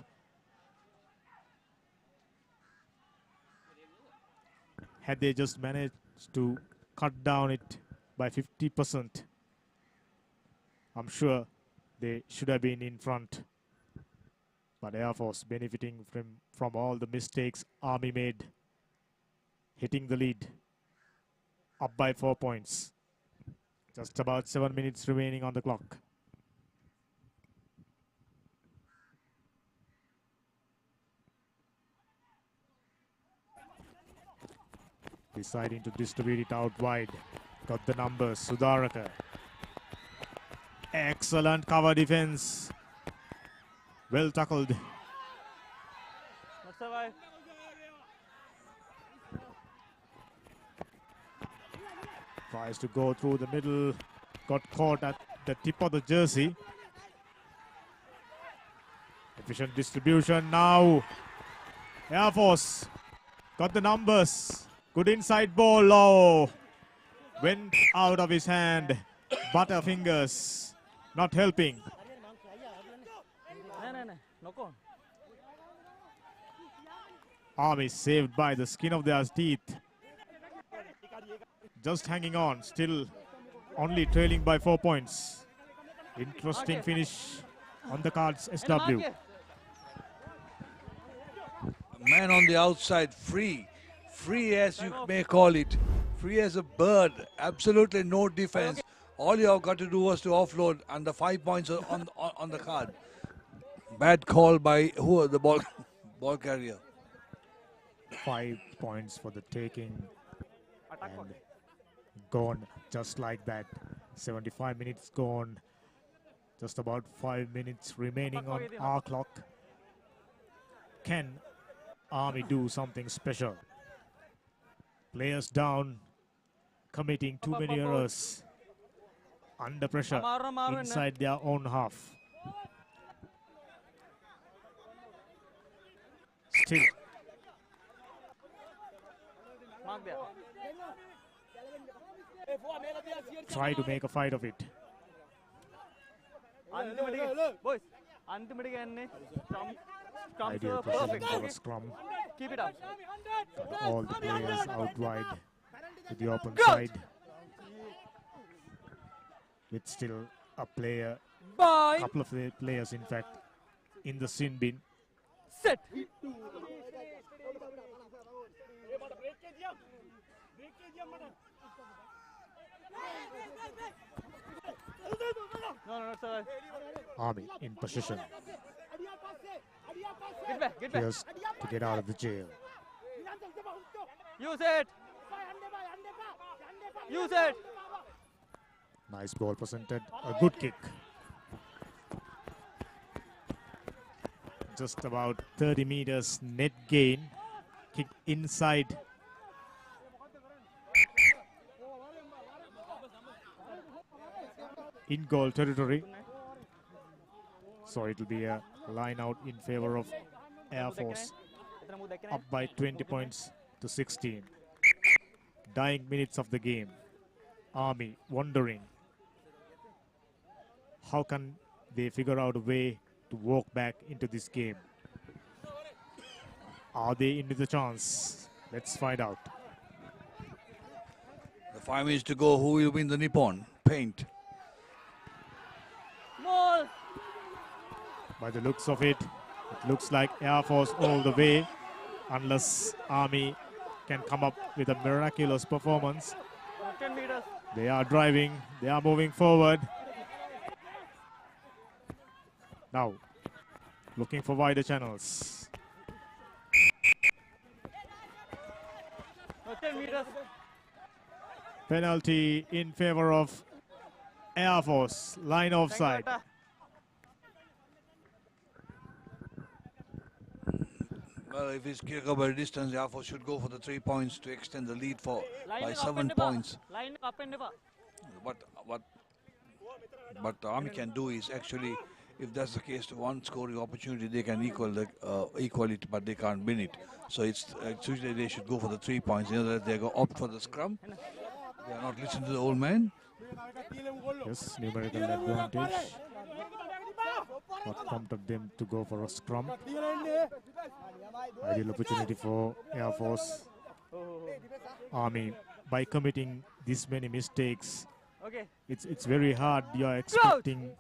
Had they just managed to cut down it by 50%, I'm sure they should have been in front. But Air Force benefiting from all the mistakes Army made, hitting the lead, up by 4 points. Just about 7 minutes remaining on the clock. Deciding to distribute it out wide. Got the numbers, Sudharaka. Excellent cover defense. Well tackled. Not survive. Tries to go through the middle. Got caught at the tip of the jersey. Efficient distribution now. Air Force got the numbers. Good inside ball. Oh, went out of his hand. Butterfingers not helping. Knock on. Army saved by the skin of their teeth. Just hanging on, still only trailing by 4 points. Interesting finish on the cards, SW. Man on the outside, free as you may call it, free as a bird, absolutely no defense. All you have got to do was to offload, and the 5 points are on the card. Bad call by the ball carrier. 5 points for the taking, and gone just like that. 75 minutes gone. Just about 5 minutes remaining on our clock. Can Army do something special? Players down, committing too many errors. Under pressure inside their own half. Still. Try to make a fight of it. Boys, Ideal position for a scrum. Keep it up. Got all the players out wide to the open side. With still a player, couple of players in fact, in the sin bin. Set. No, sorry. Army in position. Get back. Here's to get out of the jail. Use it. Use it. Nice ball presented. A good kick. Just about 30 meters net gain. Kick inside. In goal territory. So it will be a line out in favor of Air Force. Up by 20 points to 16. Dying minutes of the game. Army wondering how can they figure out a way to walk back into this game. Are they into the chance? Let's find out. The 5 minutes to go. Who will win the Nippon? Paint. By the looks of it, it looks like Air Force all the way, unless Army can come up with a miraculous performance. 10 meters. They are driving, they are moving forward. Now, looking for wider channels. 10 meters. Penalty in favor of Air Force, line offside. Well, if it's kick over distance, Air Force should go for the 3 points to extend the lead by 7 points. Line up and down. What the Army can do is actually, if that's the case, one scoring opportunity, they can equal it, but they can't win it. So it's usually they should go for the 3 points. You know that they go opt for the scrum. They are not listening to the old man. Yes, numerical advantage. What prompted them to go for a scrum? Ideal opportunity for Air Force. Army, by committing this many mistakes, it's very hard. You are expecting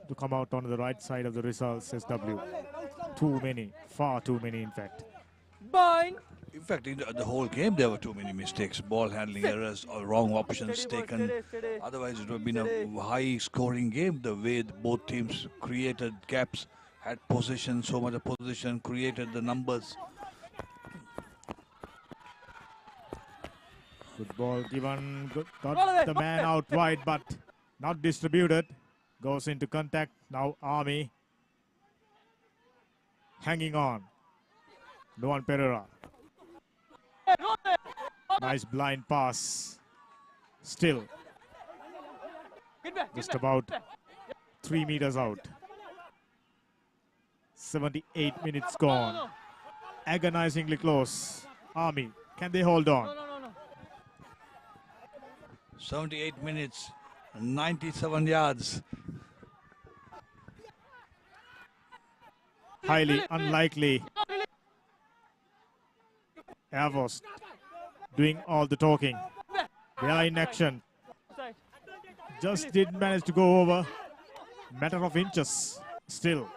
to come out on the right side of the results, SW. Too many, far too many in fact. In fact, in the whole game, there were too many mistakes, ball handling errors, or wrong options taken. Otherwise, it would have been a high-scoring game. The way both teams created gaps, had possession, so much of possession, created the numbers. Good ball given, got the man out wide, but not distributed. Goes into contact. Now Army hanging on. Nuan Pereira. Nice blind pass. Still just about 3 meters out. 78 minutes gone. Agonizingly close. Army, can they hold on? 78 minutes, 97 yards. Highly unlikely. Air Force doing all the talking. They are in action. Just didn't manage to go over. Matter of inches. Still.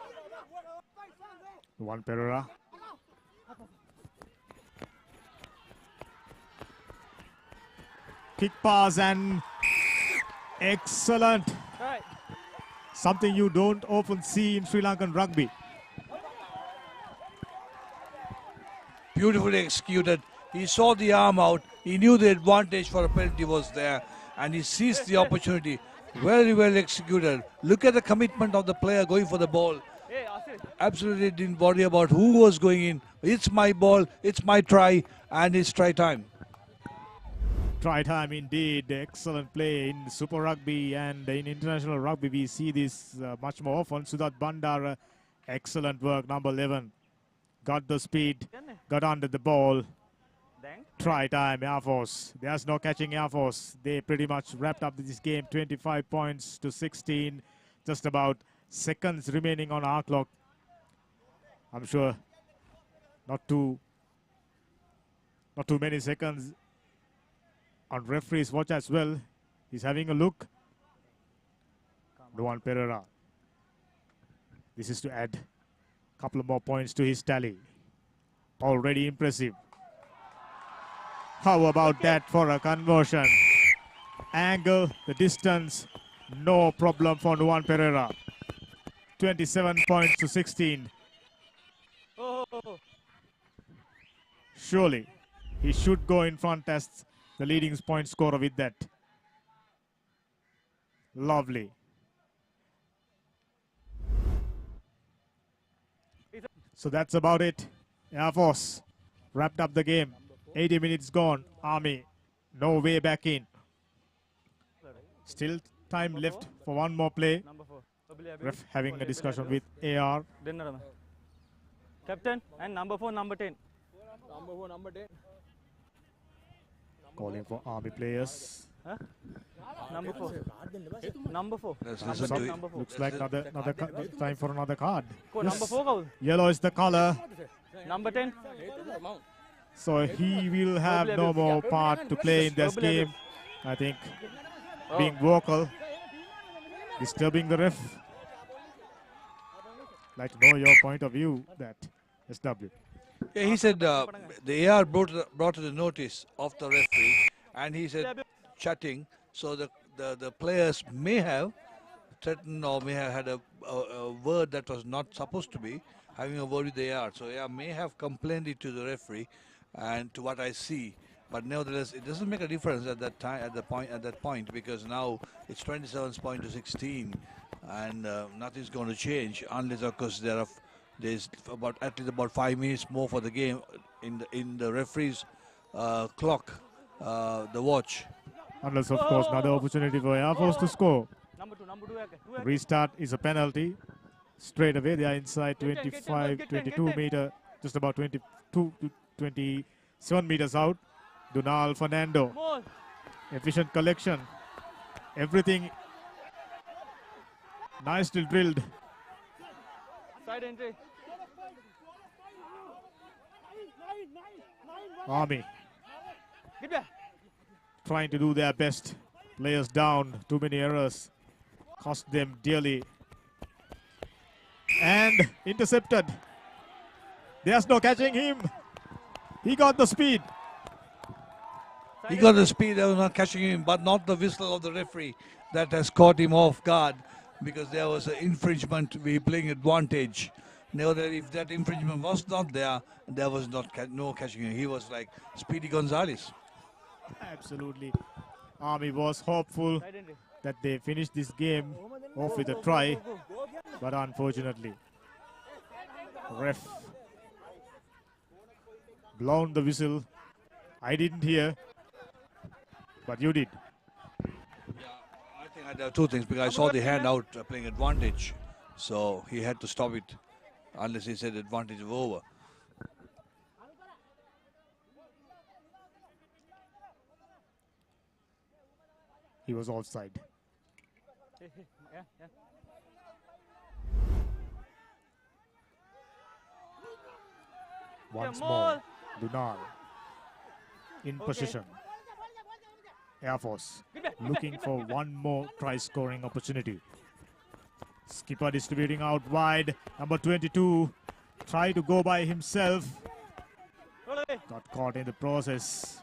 Nuan Pereira. Kick pass and excellent. Something you don't often see in Sri Lankan rugby. Beautifully executed. He saw the arm out. He knew the advantage for a penalty was there, and he seized the opportunity. Very well executed. Look at the commitment of the player going for the ball. Absolutely didn't worry about who was going in. It's my ball, it's my try, and it's try time. Try time indeed. Excellent play in Super Rugby and in International Rugby. We see this much more often. Sudat Bandara, excellent work, number 11. Got the speed, got under the ball. Try time, Air Force. There's no catching Air Force. They pretty much wrapped up this game, 25 points to 16. Just about seconds remaining on our clock. I'm sure not too many seconds on referee's watch as well. He's having a look. Nuan Pereira. This is to add a couple of more points to his tally. Already impressive. How about that for a conversion? Angle, the distance, no problem for Nuan Pereira. 27 points to 16. Surely, he should go in front as the leading point scorer with that. Lovely. So that's about it. Air Force wrapped up the game. 80 minutes gone. Army, no way back in. Still time left for one more play. Ref having a discussion with AR. Captain and number 4, number 10. Number 10. Calling for Army players. Huh? Number 4. Number 4. Let's listen to it. Looks like another time for another card. Yes. Number 4. Yellow is the color. Number 10. So he will have no more part to play in this game. I think being vocal, disturbing the ref. Like to know your point of view, that SW. Yeah, he said the AR brought to the notice of the referee, and he said chatting. So the players may have threatened or may have had a word that was not supposed to be, having a word with the AR. So AR may have complained it to the referee, and to what I see. But nevertheless, it doesn't make a difference at that time, at that point, because now it's 27 points to 16, and nothing's going to change unless, of course, there's at least about 5 minutes more for the game in the referee's clock, the watch. Unless, of course, another opportunity for Air Force to score. Restart is a penalty. Straight away, they are inside 22 meter, just about 22 to 27 meters out. Donal Fernando. Efficient collection. Everything nicely drilled. Side entry. Army trying to do their best. Players down. Too many errors. Cost them dearly. And intercepted. There's no catching him. He got the speed. He got the speed, they were not catching him, but not the whistle of the referee that has caught him off guard, because there was an infringement, we playing advantage. Nevertheless, if that infringement was not there, there was no catching him. He was like Speedy Gonzalez. Absolutely. Army was hopeful that they finished this game off with a try, but unfortunately, ref blown the whistle. I didn't hear, but you did. Yeah, I think there are two things, because I saw the hand out playing advantage, so he had to stop it unless he said advantage was over. He was offside. Once more, Donal in position. Air Force looking for one more try scoring opportunity. Skipper distributing out wide. Number 22 tried to go by himself. Got caught in the process.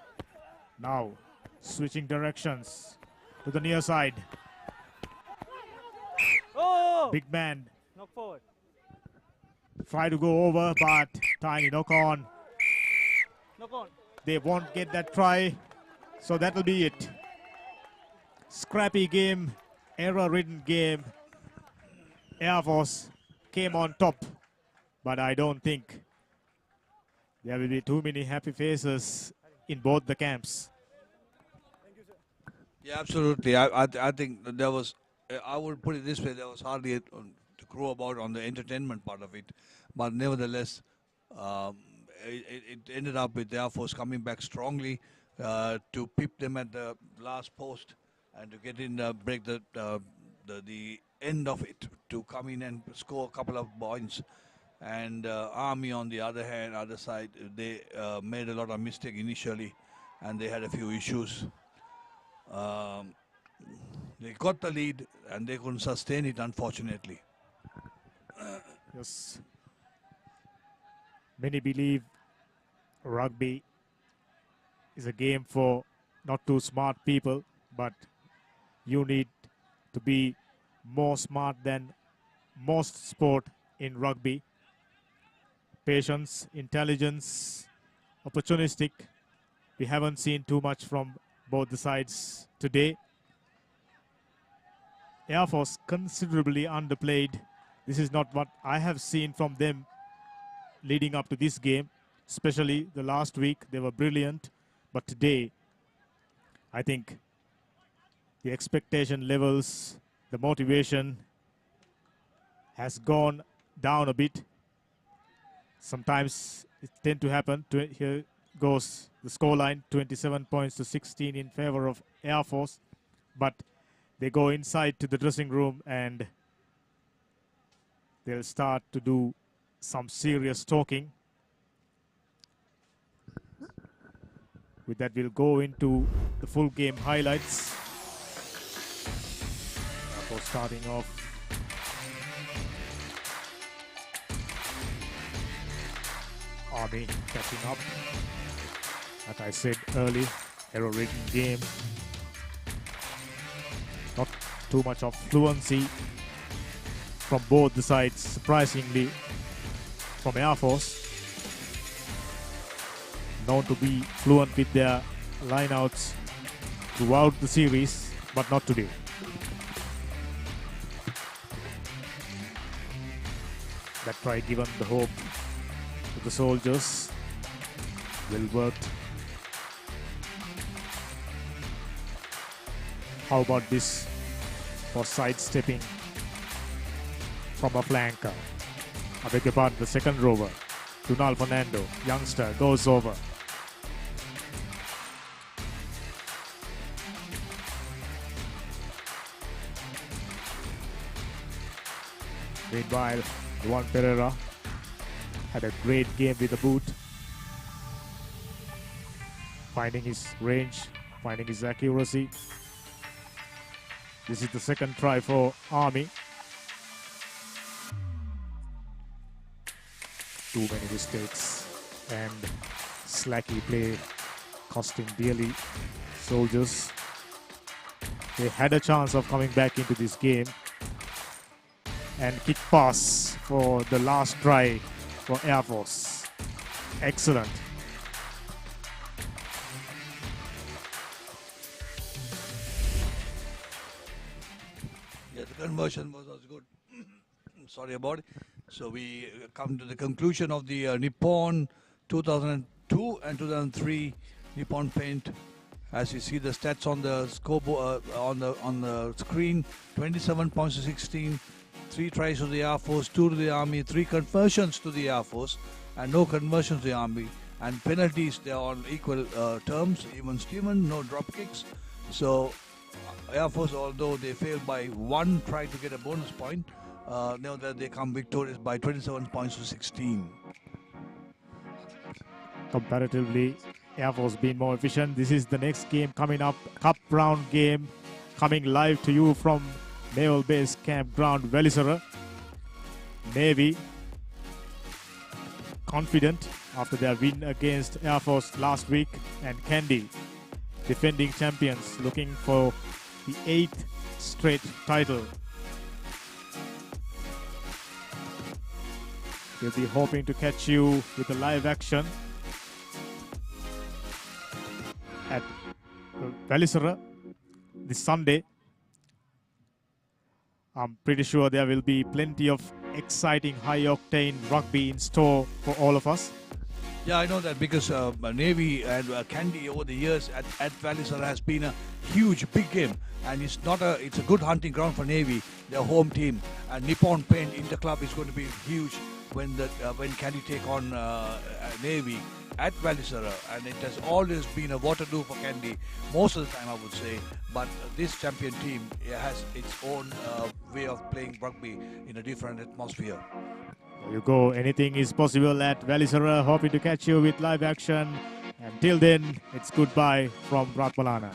Now switching directions to the near side. Big man. Knock forward. Try to go over, but tiny knock on. Knock on. They won't get that try, so that'll be it. Scrappy game, error-ridden game. Air Force came on top, but I don't think there will be too many happy faces in both the camps. Yeah, absolutely. I think that there was, I would put it this way, there was hardly to crow about on the entertainment part of it. But nevertheless, it ended up with the Air Force coming back strongly to pip them at the last post and to get in, break the end of it, to come in and score a couple of points. And Army on the other side, they made a lot of mistake initially, and they had a few issues. They got the lead and they couldn't sustain it, unfortunately. Yes. Many believe rugby is a game for not too smart people, but you need to be more smart than most sport in rugby. Patience, intelligence, opportunistic. We haven't seen too much from both the sides today. Air Force considerably underplayed. This is not what I have seen from them leading up to this game, especially the last week. They were brilliant, but today I think the expectation levels, the motivation has gone down a bit. Sometimes it tends to happen. Here goes the scoreline, 27 points to 16 in favor of Air Force. But they go inside to the dressing room and they'll start to do some serious talking. With that, we'll go into the full game highlights. Air Force starting off Army catching up. As I said early, error-ridden game. Not too much of fluency from both the sides, surprisingly, from Air Force. Known to be fluent with their lineouts throughout the series, but not today. That try given the hope to the soldiers. Well worked. How about this for sidestepping from a flanker? I beg your pardon, the second rover. Tunal Fernando, youngster, goes over. Meanwhile, Juan Pereira had a great game with the boot. Finding his range, finding his accuracy. This is the second try for Army. Too many mistakes and slacky play costing dearly soldiers. They had a chance of coming back into this game. And kick pass for the last try for Air Force. Excellent. Yeah, the conversion was good. Sorry about it. So we come to the conclusion of the Nippon 2002 and 2003 Nippon Paint. As you see the stats on the scoreboard on the screen, 27 points to 16. 3 tries to the Air Force, 2 to the Army, 3 conversions to the Air Force, and no conversions to the Army. And penalties, they are on equal terms. Even Steven, no drop kicks. So Air Force, although they failed by 1 try to get a bonus point, now that they come victorious by 27 points to 16. Comparatively, Air Force being more efficient. This is the next game coming up, Cup round game, coming live to you from Naval Base Campground, Velisara. Navy confident after their win against Air Force last week, and Kandy, defending champions, looking for the 8th straight title. We'll be hoping to catch you with a live action at Velisara this Sunday. I'm pretty sure there will be plenty of exciting high-octane rugby in store for all of us. Yeah, I know that because Navy and Kandy over the years at Velisara has been a huge, big game, and it's a good hunting ground for Navy, their home team. And Nippon Paint Interclub is going to be huge when Kandy take on Navy at Velisara, and it has always been a Waterloo for Kandy most of the time, I would say. But this champion team has its own way of playing rugby in a different atmosphere. There you go. Anything is possible at Velisara. Hoping to catch you with live action. Until then, it's goodbye from Ratmalana.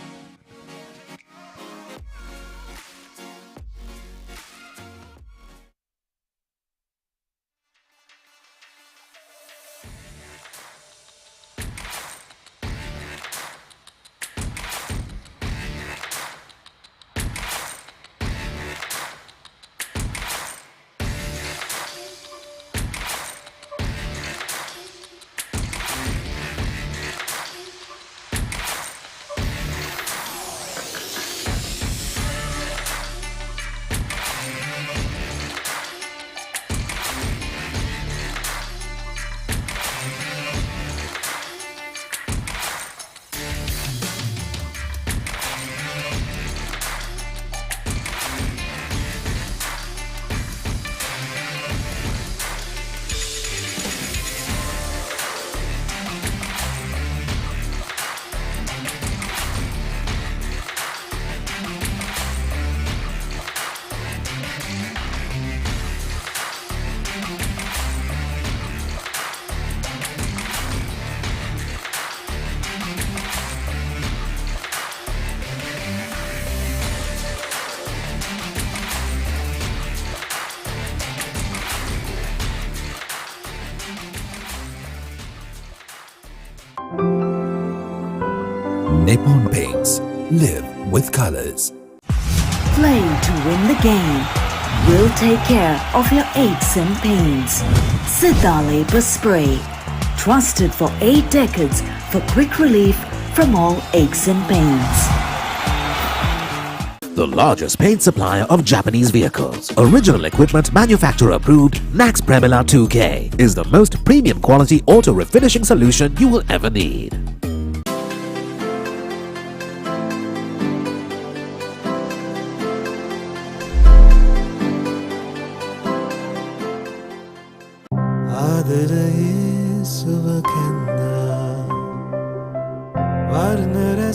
Nippon Paints. Live with colors. Play to win the game. We'll take care of your aches and pains. Siddha Spray. Trusted for 8 decades for quick relief from all aches and pains. The largest paint supplier of Japanese vehicles. Original equipment manufacturer approved Nax Premila 2K is the most premium quality auto refinishing solution you will ever need.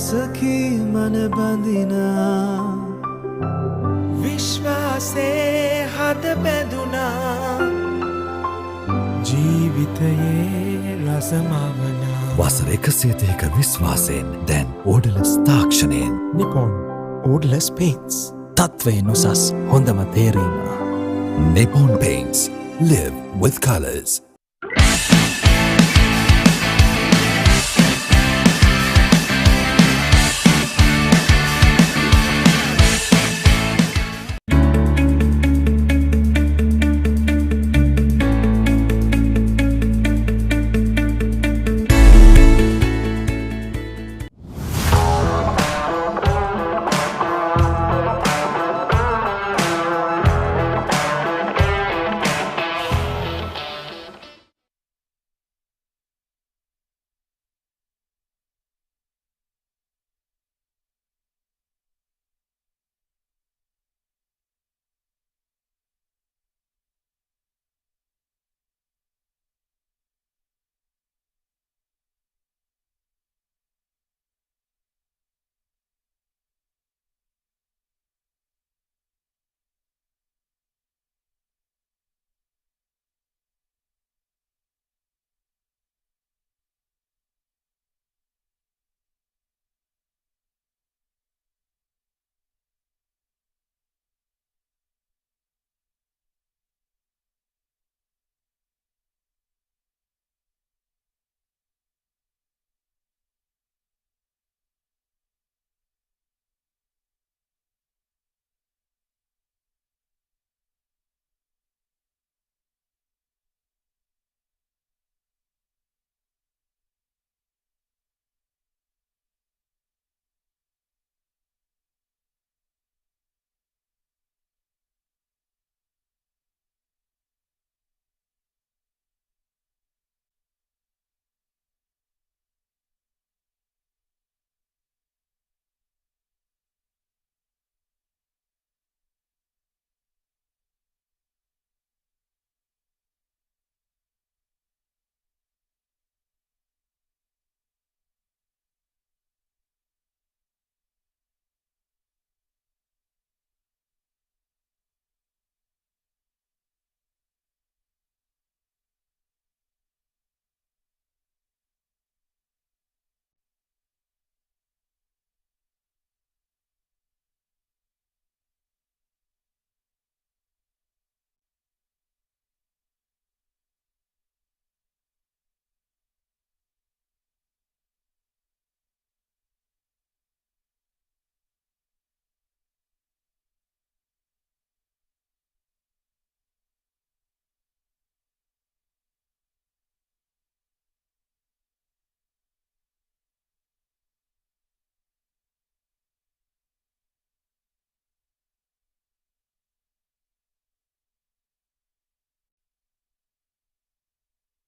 सखी मन बंदिना विश्वासे हाथ बेंदुना जीवितये रसमावना වසර 130ක විශ්වාසයෙන් දැන් ඕඩලස් තාක්ෂණයෙන් Nippon Odorless Paints. තත්වයෙන් උසස් හොඳම තේරීම. Nippon Paints. Live with colors.